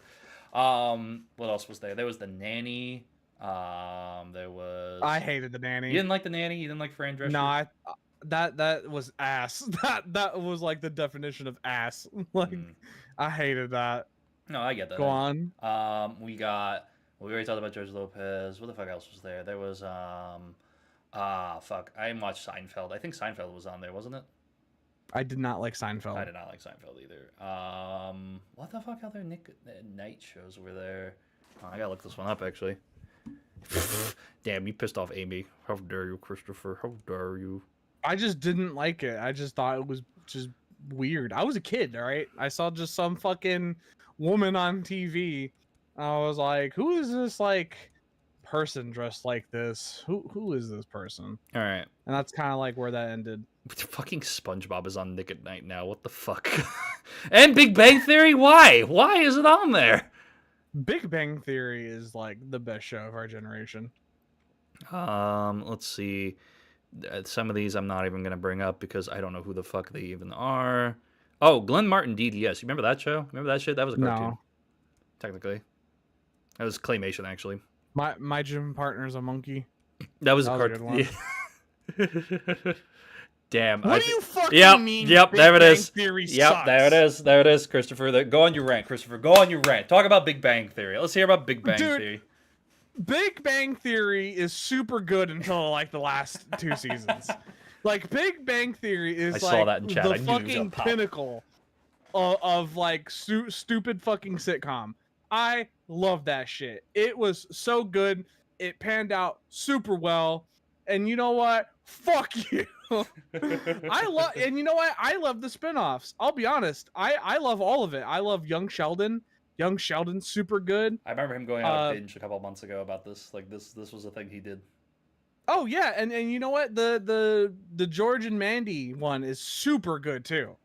What else was there? There was the Nanny. There was. I hated the Nanny. You didn't like the Nanny? You didn't like Fran Drescher? No, that was ass. That was like the definition of ass. Like I hated that. No, I get that. Go on. We already talked about George Lopez. What the fuck else was there? There was fuck. I didn't watch Seinfeld. I think Seinfeld was on there, wasn't it? I did not like Seinfeld. I did not like Seinfeld either. What the fuck other Nick at Night shows were there? Oh, I gotta look this one up actually. Damn, you pissed off Amy. How dare you, Christopher? How dare you? I just didn't like it. I just thought it was just weird. I was a kid, all right? I saw just some fucking woman on TV. I was like, who is this like person dressed like this? Who is this person? All right. And that's kind of like where that ended. Fucking SpongeBob is on Nick at Night now. What the fuck? And Big Bang Theory? Why? Why is it on there? Big Bang Theory is like the best show of our generation. Let's see. Some of these I'm not even gonna bring up because I don't know who the fuck they even are. Oh, Glenn Martin DDS. You remember that show? Remember that shit? That was a cartoon. No. Technically, that was claymation actually. My gym partner's a monkey. That was a good cartoon. one. Yeah. Damn. What do you fucking mean? Yep, Big there it Bang is. Theory Yep, sucks? there it is, Christopher. Go on your rant, Christopher. Go on your rant. Talk about Big Bang Theory. Let's hear about Big Bang Theory. Big Bang Theory is super good until like the last 2 seasons. Like Big Bang Theory is the fucking pinnacle of like stupid fucking sitcom. I love that shit. It was so good. It panned out super well. And you know what? Fuck you. And you know what? I love the spinoffs. I'll be honest. I love all of it. I love Young Sheldon. Young Sheldon's super good. I remember him going on a binge a couple months ago about this. Like this was a thing he did. Oh yeah, and you know what? The George and Mandy one is super good too.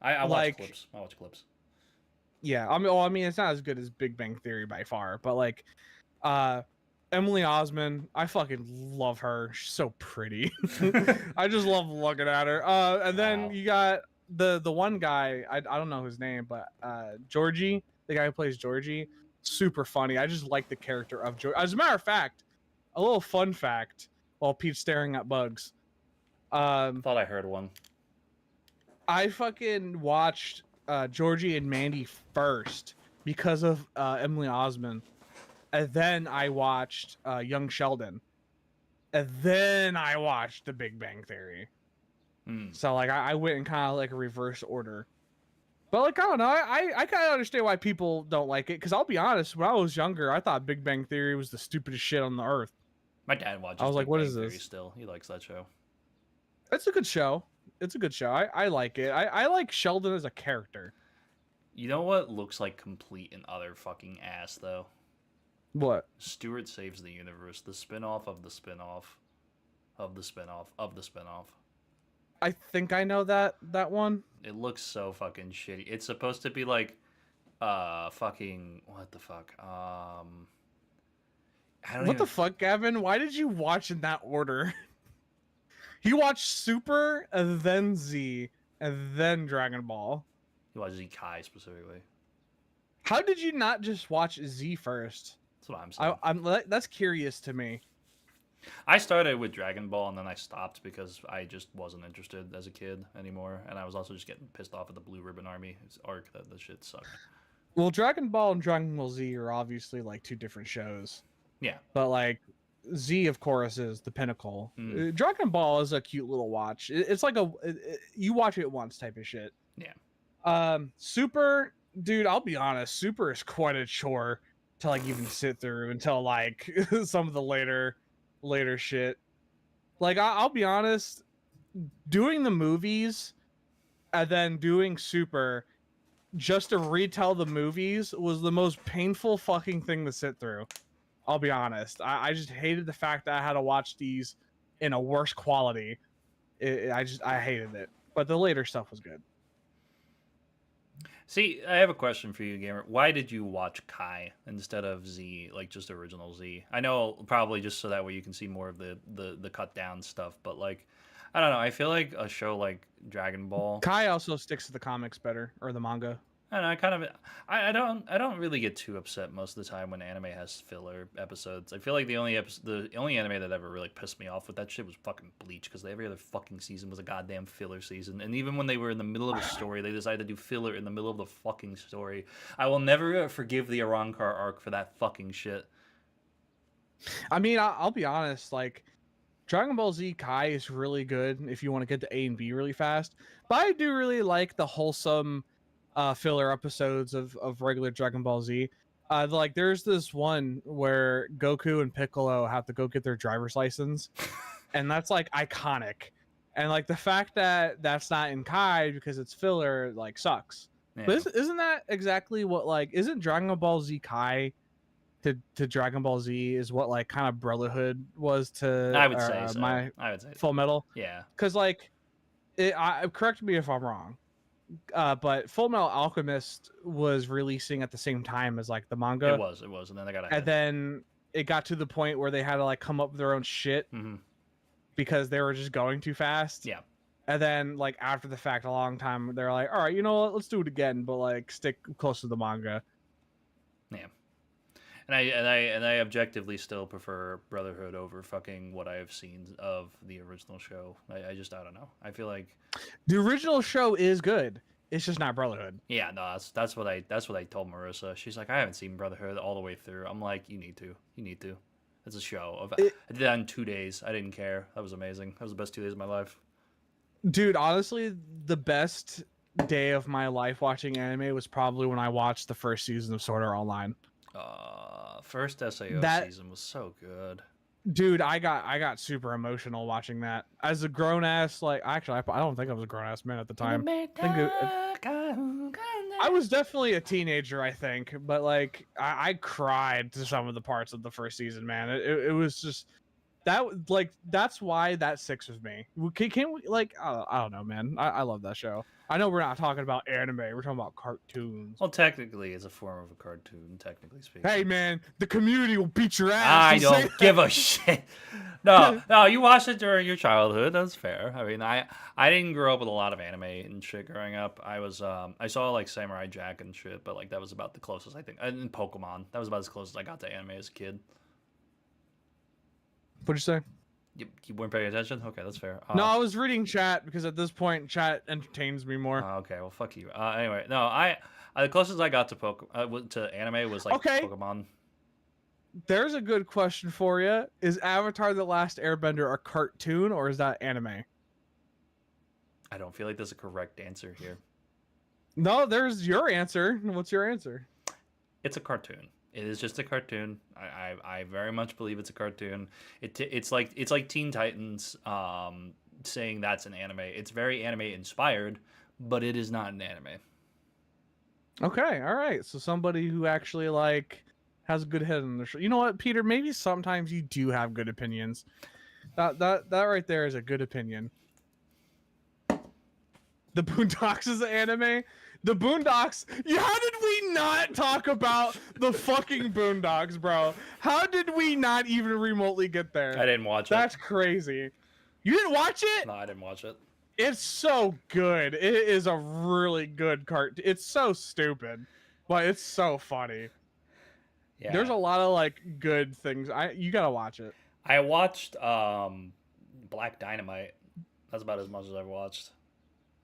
I watch clips. I watch clips. Yeah, I mean it's not as good as Big Bang Theory by far, but like Emily Osment, I fucking love her. She's so pretty. I just love looking at her. And then you got the one guy, I don't know his name, but Georgie, the guy who plays Georgie, super funny. I just like the character of Georgie. As a matter of fact, a little fun fact while Pete's staring at bugs. Thought I heard one. I fucking watched Georgie and Mandy first because of Emily Osment. And then I watched Young Sheldon. And then I watched The Big Bang Theory. So like I went in kind of like a reverse order. But like I don't know, I kind of understand why people don't like it. Because I'll be honest, when I was younger, I thought Big Bang Theory was the stupidest shit on the earth. My dad I watches was like, Big what Bang is Theory this? still. He likes that show. It's a good show. It's a good show. I like it. I like Sheldon as a character. You know what looks like complete and utter fucking ass though? What? Stuart Saves the Universe, the spin-off of the spin-off of the spin-off of the spin-off. I think I know that one. It looks so fucking shitty. It's supposed to be like fucking what the fuck? I don't What even the fuck, Gavin? Why did you watch in that order? You watched Super and then Z and then Dragon Ball. You watch Kai specifically. How did you not just watch Z first? That's what I'm saying. I'm that's curious to me. I started with Dragon Ball and then I stopped because I just wasn't interested as a kid anymore, and I was also just getting pissed off at the Blue Ribbon Army arc. That the shit sucked. Well, Dragon Ball and Dragon Ball Z are obviously like two different shows. Yeah. But like Z, of course, is the pinnacle. Dragon Ball is a cute little watch. It's like you watch it once type of shit. Yeah. Super, dude. I'll be honest. Super is quite a chore to like even sit through until like some of the later shit. Like I'll be honest. Doing the movies and then doing Super just to retell the movies was the most painful fucking thing to sit through. I'll be honest. I just hated the fact that I had to watch these in a worse quality. I hated it. But the later stuff was good. See, I have a question for you, gamer. Why did you watch Kai instead of Z, like just original Z? I know probably just so that way you can see more of the cut down stuff, but like, I don't know. I feel like a show like Dragon Ball. Kai also sticks to the comics better, or the manga. I don't know, I don't really get too upset most of the time when anime has filler episodes. I feel like the only anime that ever really pissed me off with that shit was fucking Bleach, because every other fucking season was a goddamn filler season. And even when they were in the middle of a story, they decided to do filler in the middle of the fucking story. I will never forgive the Arrancar arc for that fucking shit. I mean, I'll be honest, like Dragon Ball Z Kai is really good if you want to get to A and B really fast. But I do really like the wholesome filler episodes of regular Dragon Ball Z. Like there's this one where Goku and Piccolo have to go get their driver's license, and that's like iconic. And like the fact that that's not in Kai because it's filler like sucks. Yeah. But isn't that exactly what like isn't Dragon Ball Z Kai to Dragon Ball Z is what like kind of Brotherhood was to I would say so. I would say Full Metal? Yeah. Because like correct me if I'm wrong. But Full Metal Alchemist was releasing at the same time as like the manga. It was, and then they got ahead. And then it got to the point where they had to like come up with their own shit because they were just going too fast. Yeah. And then like after the fact, a long time, they're like, all right, you know what, let's do it again, but like stick close to the manga. Yeah. And I objectively still prefer Brotherhood over fucking what I have seen of the original show. I don't know. I feel like the original show is good. It's just not Brotherhood. Yeah, no, that's what I told Marissa. She's like, I haven't seen Brotherhood all the way through. I'm like, you need to. It's a show. I did that in 2 days. I didn't care. That was amazing. That was the best 2 days of my life. Dude, honestly, the best day of my life watching anime was probably when I watched the first season of Sword Art Online. First SAO season was so good. Dude, I got super emotional watching that. As a grown ass, like actually, I don't think I was a grown ass man at the time. I was definitely a teenager, I think, but like I cried to some of the parts of the first season, man. It was just that like that's why that sticks with me. Can we like I don't know, man. I love that show. I know we're not talking about anime. We're talking about cartoons. Well, technically, it's a form of a cartoon, technically speaking. Hey, man, the community will beat your ass. I don't give a shit. No, you watched it during your childhood. That's fair. I mean, I didn't grow up with a lot of anime and shit growing up. I was I saw like Samurai Jack and shit, but like that was about the closest I think. And Pokemon. That was about as close as I got to anime as a kid. What'd you say? You weren't paying attention? Okay, that's fair. No, I was reading chat because at this point, chat entertains me more. Okay, well, fuck you. Anyway, no, the closest I got to anime was like Pokemon. There's a good question for you. Is Avatar: The Last Airbender a cartoon or is that anime? I don't feel like there's a correct answer here. No, there's your answer. What's your answer? It's a cartoon. It is just a cartoon. I very much believe it's a cartoon. It's like Teen Titans saying that's an anime. It's very anime inspired, but it is not an anime. Okay, all right. So somebody who actually like has a good head on their shoulder. You know what, Peter? Maybe sometimes you do have good opinions. That right there is a good opinion. The Boondocks is an anime. The Boondocks. How did we not talk about the fucking Boondocks, bro? How did we not even remotely get there? I didn't watch it. That's crazy. You didn't watch it? No, I didn't watch it. It's so good. It is a really good cartoon. It's so stupid, but it's so funny. Yeah. There's a lot of like good things. You gotta watch it. I watched Black Dynamite. That's about as much as I've watched.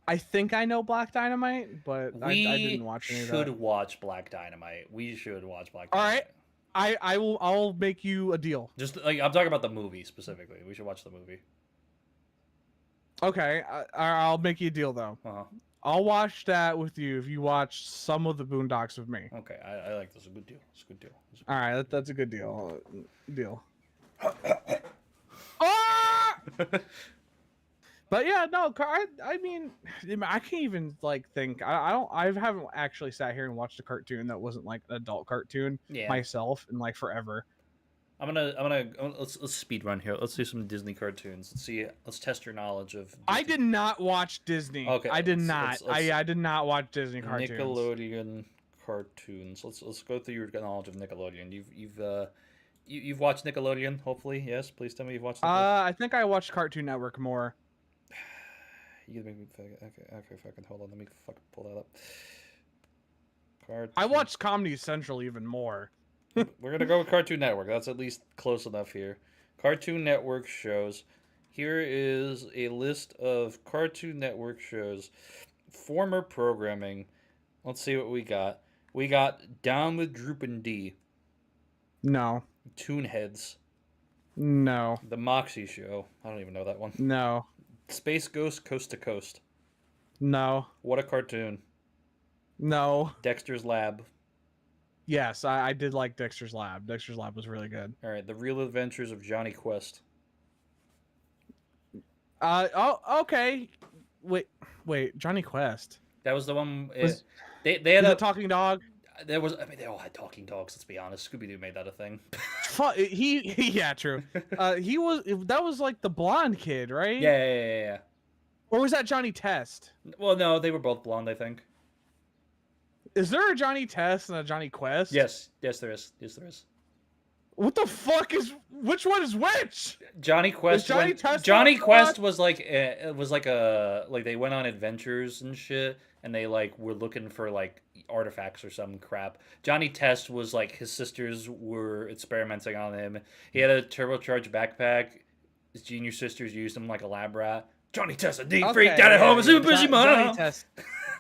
I think I know Black Dynamite, but I didn't watch any of that. We should watch Black Dynamite. We should watch Black All Dynamite. right. I'll make you a deal. Just like I'm talking about the movie specifically. We should watch the movie. Okay, I'll make you a deal though. Uh-huh. I'll watch that with you if you watch some of the Boondocks with me. Okay, I like this. It's a good deal. It's a good deal. All right, that's a good deal. Ah! But yeah, no, I mean, I can't even like think. I haven't actually sat here and watched a cartoon that wasn't like an adult cartoon myself in like forever. Let's speed run here. Let's do some Disney cartoons. Let's test your knowledge of Disney. I did not watch Disney. Okay, I did not. I did not watch Disney cartoons. Nickelodeon cartoons. Let's go through your knowledge of Nickelodeon. You've watched Nickelodeon, hopefully. Yes, please tell me you've watched Nickelodeon. I think I watched Cartoon Network more. You gonna make me okay, fucking hold on, let me fucking pull that up. Cartoon. I watched Comedy Central even more. We're gonna go with Cartoon Network. That's at least close enough here. Cartoon Network shows. Here is a list of Cartoon Network shows. Former programming. Let's see what we got. We got Down with Droopin' D. No. Toonheads. No. The Moxie Show. I don't even know that one. No. Space Ghost Coast to Coast. No. What a Cartoon. No. Dexter's Lab. Yes, I did like Dexter's Lab. Dexter's Lab was really good. All right, The Real Adventures of Johnny Quest. Okay. Wait, Johnny Quest. That was the one. They had a talking dog. There was. I mean, they all had talking dogs. Let's be honest. Scooby Doo made that a thing. Yeah, true. That was like the blonde kid, right? Yeah. Or was that Johnny Test? Well, no, they were both blonde, I think. Is there a Johnny Test and a Johnny Quest? Yes, there is. What the fuck is? Which one is which? Johnny Quest. Johnny Quest was like they went on adventures and shit, and they like were looking for like artifacts or some crap. Johnny Test was like his sisters were experimenting on him. He had a turbocharged backpack. His junior sisters used him like a lab rat. Johnny Test, a deep freak down at home, a super busy mom. Johnny Test.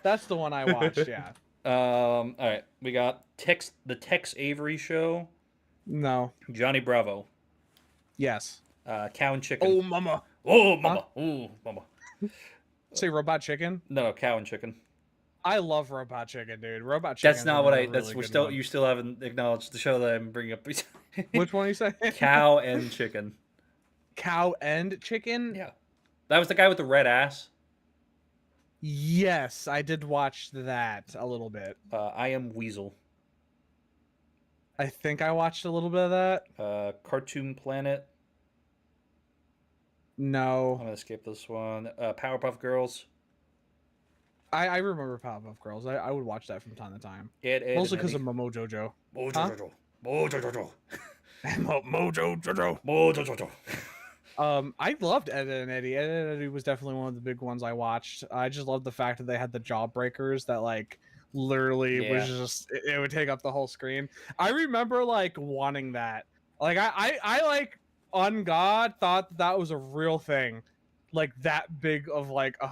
That's the one I watched. Yeah. All right, we got the Tex Avery Show. No. Johnny Bravo. Yes. Cow and Chicken. Oh, mama. Oh, mama. Huh? Oh, mama. Say Robot Chicken? No, Cow and Chicken. I love Robot Chicken, dude. Robot Chicken. That's not what I. That's we're still. One. You still haven't acknowledged the show that I'm bringing up. Which one are you saying? Cow and Chicken. Cow and Chicken? Yeah. That was the guy with the red ass. Yes, I did watch that a little bit. I Am Weasel. I think I watched a little bit of that. Cartoon Planet. No. I'm gonna skip this one. Powerpuff Girls. I remember Powerpuff Girls. I would watch that from time to time. Mostly because of Momo Jojo. Mojo Jojo. Mojo Jojo. I loved Ed and Eddie. Ed and Eddie was definitely one of the big ones I watched. I just loved the fact that they had the jawbreakers that like literally was just it would take up the whole screen. I remember like wanting that. Like I like on God thought that was a real thing. Like that big of like a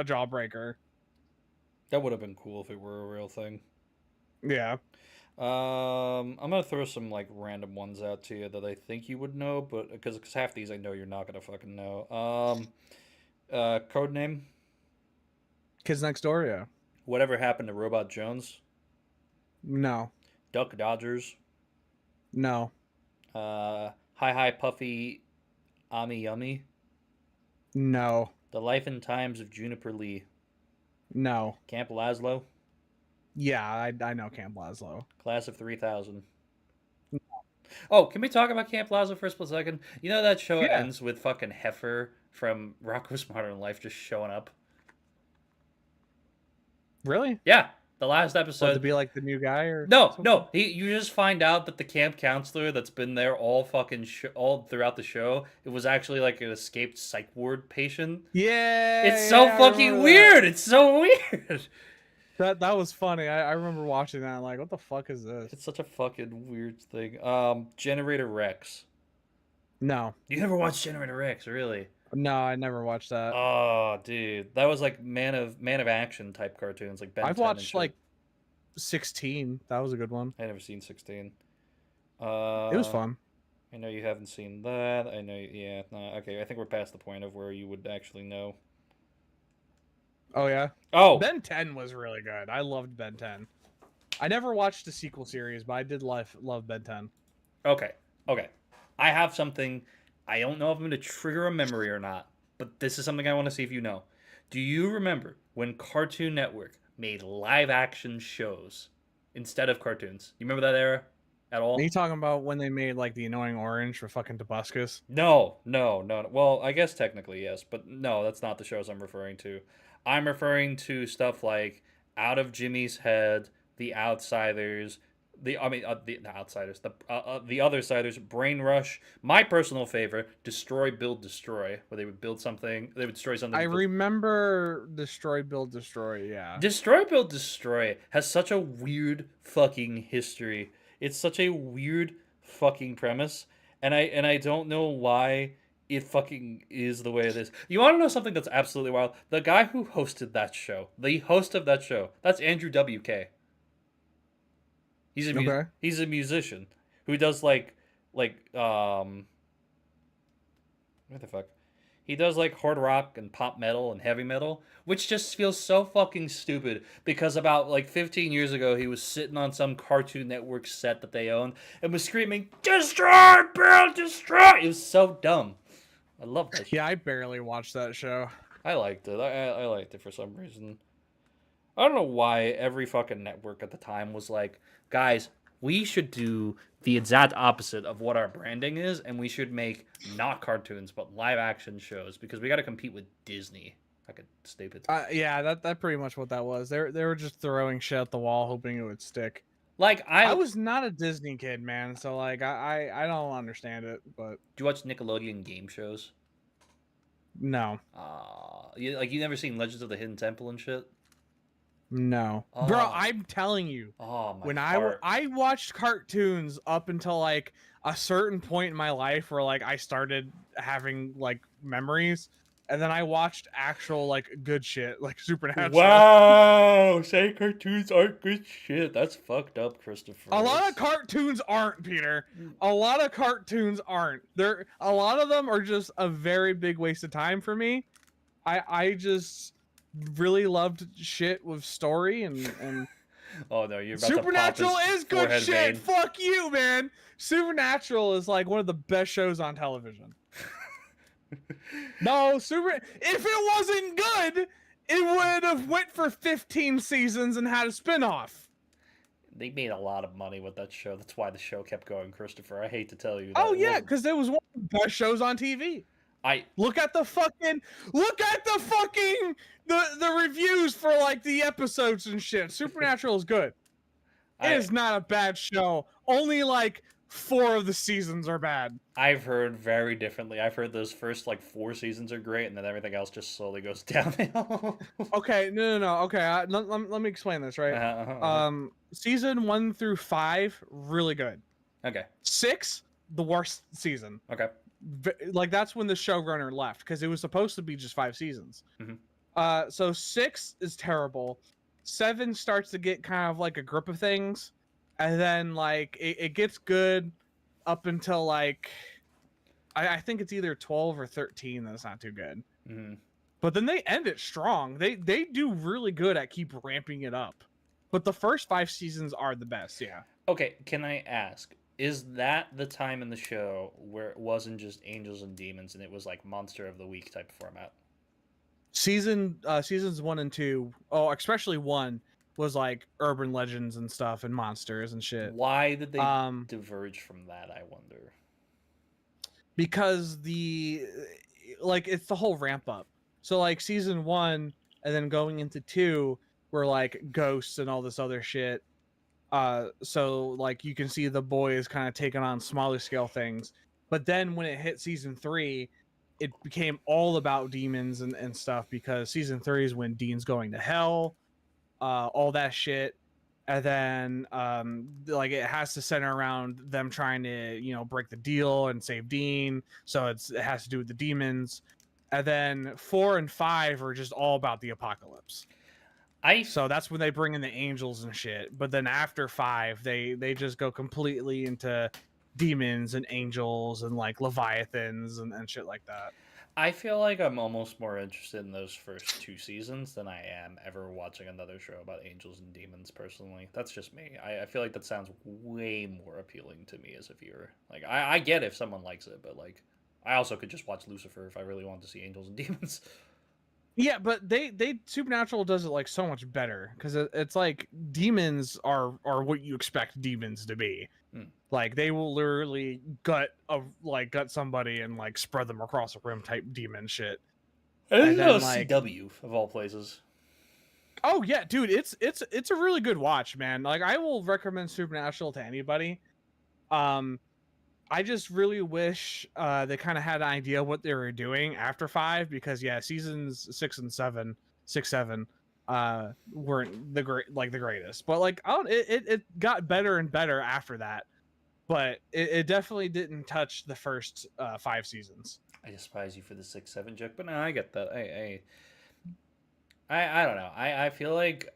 jawbreaker. That would have been cool if it were a real thing. Yeah. I'm gonna throw some like random ones out to you that I think you would know, but because half these I know you're not gonna fucking know. Code name. Kids Next Door, yeah. Whatever happened to Robot Jones? No, Duck Dodgers. no, Hi Hi Puffy Ami Yummy. no, The Life and Times of Juniper Lee. no. Camp Laszlo. Yeah, I know Camp Laszlo. Class of 3000. Oh, can we talk about Camp Laszlo for a split second? You know that show Yeah, ends with fucking Heifer from Rocko's Modern Life just showing up? really? Yeah, the last What, to episode. be like the new guy or No, something? no. You just find out that the camp counselor that's been there all fucking all throughout the show, it was actually like an escaped psych ward patient. It's Yeah, so yeah, I fucking remember that. weird. It's so weird. That was funny. I remember watching that. Like, what the fuck is this? It's such a fucking weird thing. Generator Rex. No, You never watched Generator Rex, really? no, I never watched that. Oh, dude, that was like Man of Action type cartoons, like Ben I've 10 and watched shit. like 16. That was a good one. I never seen 16. It was fun. I know you haven't seen that. I know, yeah. No, okay, I think we're past the point of where you would actually know. Oh yeah, Oh, Ben 10 was really good. I loved Ben 10. I never watched the sequel series, but I did love Ben 10. okay, okay. I have something. I don't know if I'm going to trigger a memory or not, but this is something I want to see if you know. Do you remember when Cartoon Network made live action shows instead of cartoons? You remember that era at Are all? you talking about when they made like the annoying orange for fucking Tobuscus? No, no, no. Well, I guess technically yes, but no, that's not the shows I'm referring to. I'm referring to stuff like Out of Jimmy's Head, The Outsiders, the Outsiders, the Other Siders, Brain Rush. My personal favorite, Destroy, Build, Destroy, where they would build something, they would destroy something. I remember Destroy, Build, Destroy. Yeah. Destroy, Build, Destroy has such a weird fucking history. It's such a weird fucking premise, and I don't know why it fucking is the way it is. You want to know something that's absolutely wild? The guy who hosted that show, the host of that show, that's Andrew WK. Okay. He's a musician who does like what the fuck? He does like hard rock and pop metal and heavy metal, which just feels so fucking stupid because about like 15 years ago he was sitting on some Cartoon Network set that they owned and was screaming, "Destroy, Bill, destroy!" It was so dumb. I love that shit. Yeah, I barely watched that show. I liked it. I liked it for some reason. I don't know why every fucking network at the time was like, guys, we should do the exact opposite of what our branding is, and we should make not cartoons but live action shows because we got to compete with Disney. Fucking stupid. Yeah, that pretty much what that was. They were just throwing shit at the wall, hoping it would stick. Like I I was not a Disney kid, man, so like I don't understand it, but do you watch Nickelodeon game shows? no, You never seen Legends of the Hidden Temple and shit? no, bro. Oh, I'm telling you, oh my when heart. I watched cartoons up until like a certain point in my life where like I started having like memories, and then I watched actual like good shit like Supernatural. Wow, saying cartoons aren't good shit. That's fucked up, Christopher. A lot of cartoons aren't, Peter. A lot of cartoons aren't. A lot of them are just a very big waste of time for me. I just really loved shit with story and Oh no, you're about Supernatural to pop his is good forehead shit. vein. Fuck you, man. Supernatural is like one of the best shows on television. No, if it wasn't good, it would have went for 15 seasons and had a spin-off. They made a lot of money with that show. That's why the show kept going, Christopher. I hate to tell you that. Oh It yeah, wasn't- because it was one of the best shows on TV. I Look at the fucking the reviews for like the episodes and shit. Supernatural is good. It is not a bad show. Only like 4 of the seasons are bad. I've heard very differently. I've heard those first like 4 seasons are great, and then everything else just slowly goes downhill. Okay, no. Okay, let me explain this, right? Season 1 through 5 really good. Okay. 6 the worst season. Okay. Like that's when the showrunner left because it was supposed to be just 5 seasons. Mhm. So 6 is terrible. 7 starts to get kind of like a grip of things, and then like it gets good up until like I think it's either 12 or 13 that's not too good. Mm-hmm. But then they end it strong. They do really good at keep ramping it up. But the first 5 seasons are the best, yeah. Okay, can I ask? Is that the time in the show where it wasn't just angels and demons and it was like monster of the week type format? Seasons 1 and 2, oh, especially 1 was like urban legends and stuff and monsters and shit. Why did they Um diverge from that, I wonder? because it's the whole ramp up. So like season 1 and then going into 2 were like ghosts and all this other shit. So like you can see the boys kind of taking on smaller scale things. But then when it hit season 3, it became all about demons and stuff, because season 3 is when Dean's going to hell, all that shit. And then like it has to center around them trying to, break the deal and save Dean. So it has to do with the demons. And then 4 and 5 are just all about the apocalypse. So that's when they bring in the angels and shit. But then after 5, they just go completely into demons and angels and like leviathans and shit like that. I feel like I'm almost more interested in those first 2 seasons than I am ever watching another show about angels and demons. Personally, that's just me. I feel like that sounds way more appealing to me as a viewer. Like I get if someone likes it, but like I also could just watch Lucifer if I really wanted to see angels and demons. Yeah, but they Supernatural does it like so much better, because it's like demons are what you expect demons to be. Like they will literally gut somebody and like spread them across a room type demon shit. And then like, CW of all places. oh yeah, dude, it's a really good watch, man. Like I will recommend Supernatural to anybody. I just really wish they kind of had an idea what they were doing after 5, because yeah, seasons 6 and 7, 6, 7 weren't the greatest. But like it got better and better after that. But it definitely didn't touch the first 5 seasons. I despise you for the 6-7 joke, but no, I get that. I don't know. I feel like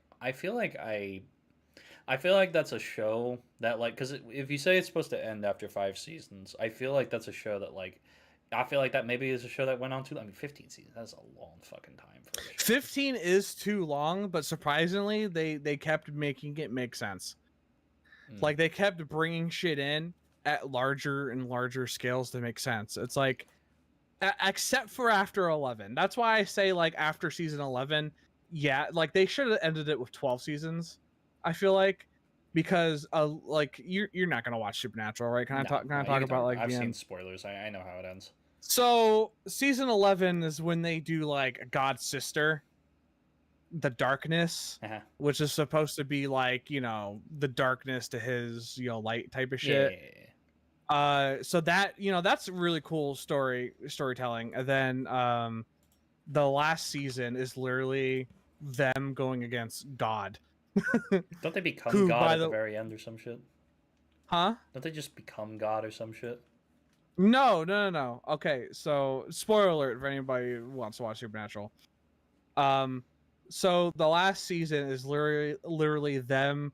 that's a show that like, because if you say it's supposed to end after 5 seasons, I feel like that's a show that like, I feel like that maybe is a show that went on too. I mean, 15 seasons. That's a long fucking time for a show. 15 is too long, but surprisingly, they kept making it make sense. Like they kept bringing shit in at larger and larger scales to make sense. It's like, except for after 11. That's why I say like after season 11, yeah, like they should have ended it with 12 seasons. I feel like, because like you're not gonna watch Supernatural, right? Can I talk about like I've the seen end? spoilers. I know how it ends. So season 11 is when they do like God's sister, the darkness, which is supposed to be like, the darkness to his, light type of shit. So that, that's really cool storytelling. And then the last season is literally them going against God. Don't they become Who, God at the very end or some shit? Huh? Don't they just become God or some shit? No. Okay, so spoiler alert for anybody who wants to watch Supernatural. So the last season is literally them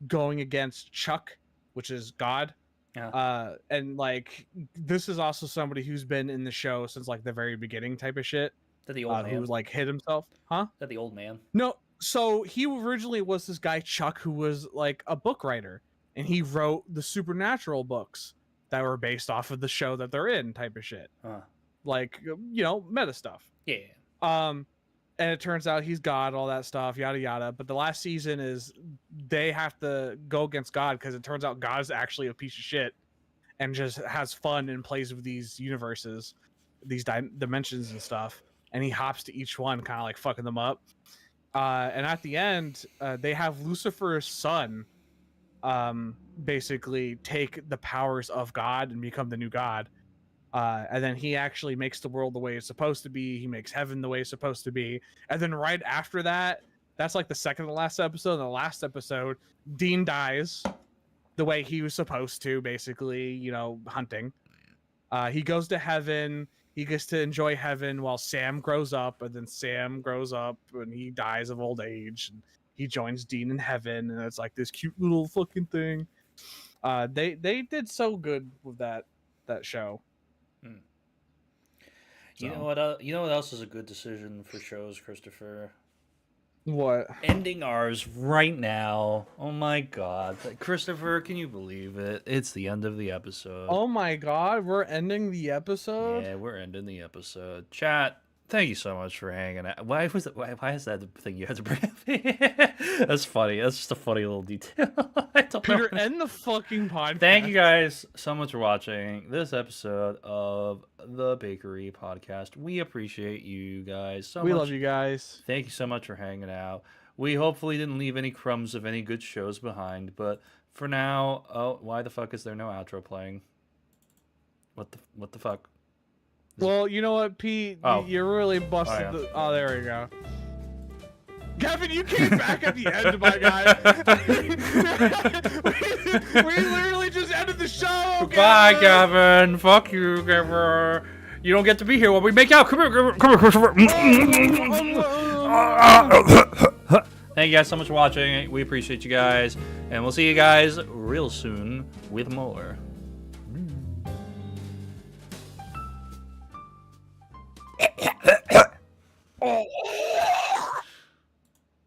going against Chuck, which is God. And like this is also somebody who's been in the show since like the very beginning type of shit. That the old man who like hid himself, huh? That the old man. No, so he originally was this guy Chuck who was like a book writer, and he wrote the Supernatural books that were based off of the show that they're in type of shit. Like, meta stuff. Yeah. And it turns out he's God, all that stuff, yada yada. But the last season is they have to go against God, because it turns out God is actually a piece of shit and just has fun and plays with these universes, these dimensions and stuff. And he hops to each one, kind of like fucking them up. And at the end, they have Lucifer's son basically take the powers of God and become the new God. And then he actually makes the world the way it's supposed to be. He makes heaven the way it's supposed to be. And then right after that, that's like the second to last episode. In the last episode, Dean dies the way he was supposed to, basically, hunting. He goes to heaven. He gets to enjoy heaven while Sam grows up, and then Sam grows up and he dies of old age. And he joins Dean in heaven, and it's like this cute little fucking thing. They did so good with that show. You know So. what? You know what else is a good decision for shows, Christopher? What? Ending ours right now. Oh my god. Christopher, can you believe it? It's the end of the episode. Oh my god, we're ending the episode? Yeah, we're ending the episode. Chat, thank you so much for hanging out. Why is that the thing you had to bring up? That's funny. That's just a funny little detail. I don't know. Peter, end the fucking podcast. Thank you guys so much for watching this episode of the Bakery Podcast. We appreciate you guys so much. We love you guys. Thank you so much for hanging out. We hopefully didn't leave any crumbs of any good shows behind, but for now, oh, why the fuck is there no outro playing? What the fuck? Well, you know what, Pete? Oh. You really busted yeah. Oh, there we go. Kevin, you came back at the end, my guy. we literally just ended the show. Bye, Gavin. Fuck you, Gavin. You don't get to be here while we make out. Come here, Gavin. Come here, Christopher. Thank you guys so much for watching. We appreciate you guys, and we'll see you guys real soon with more.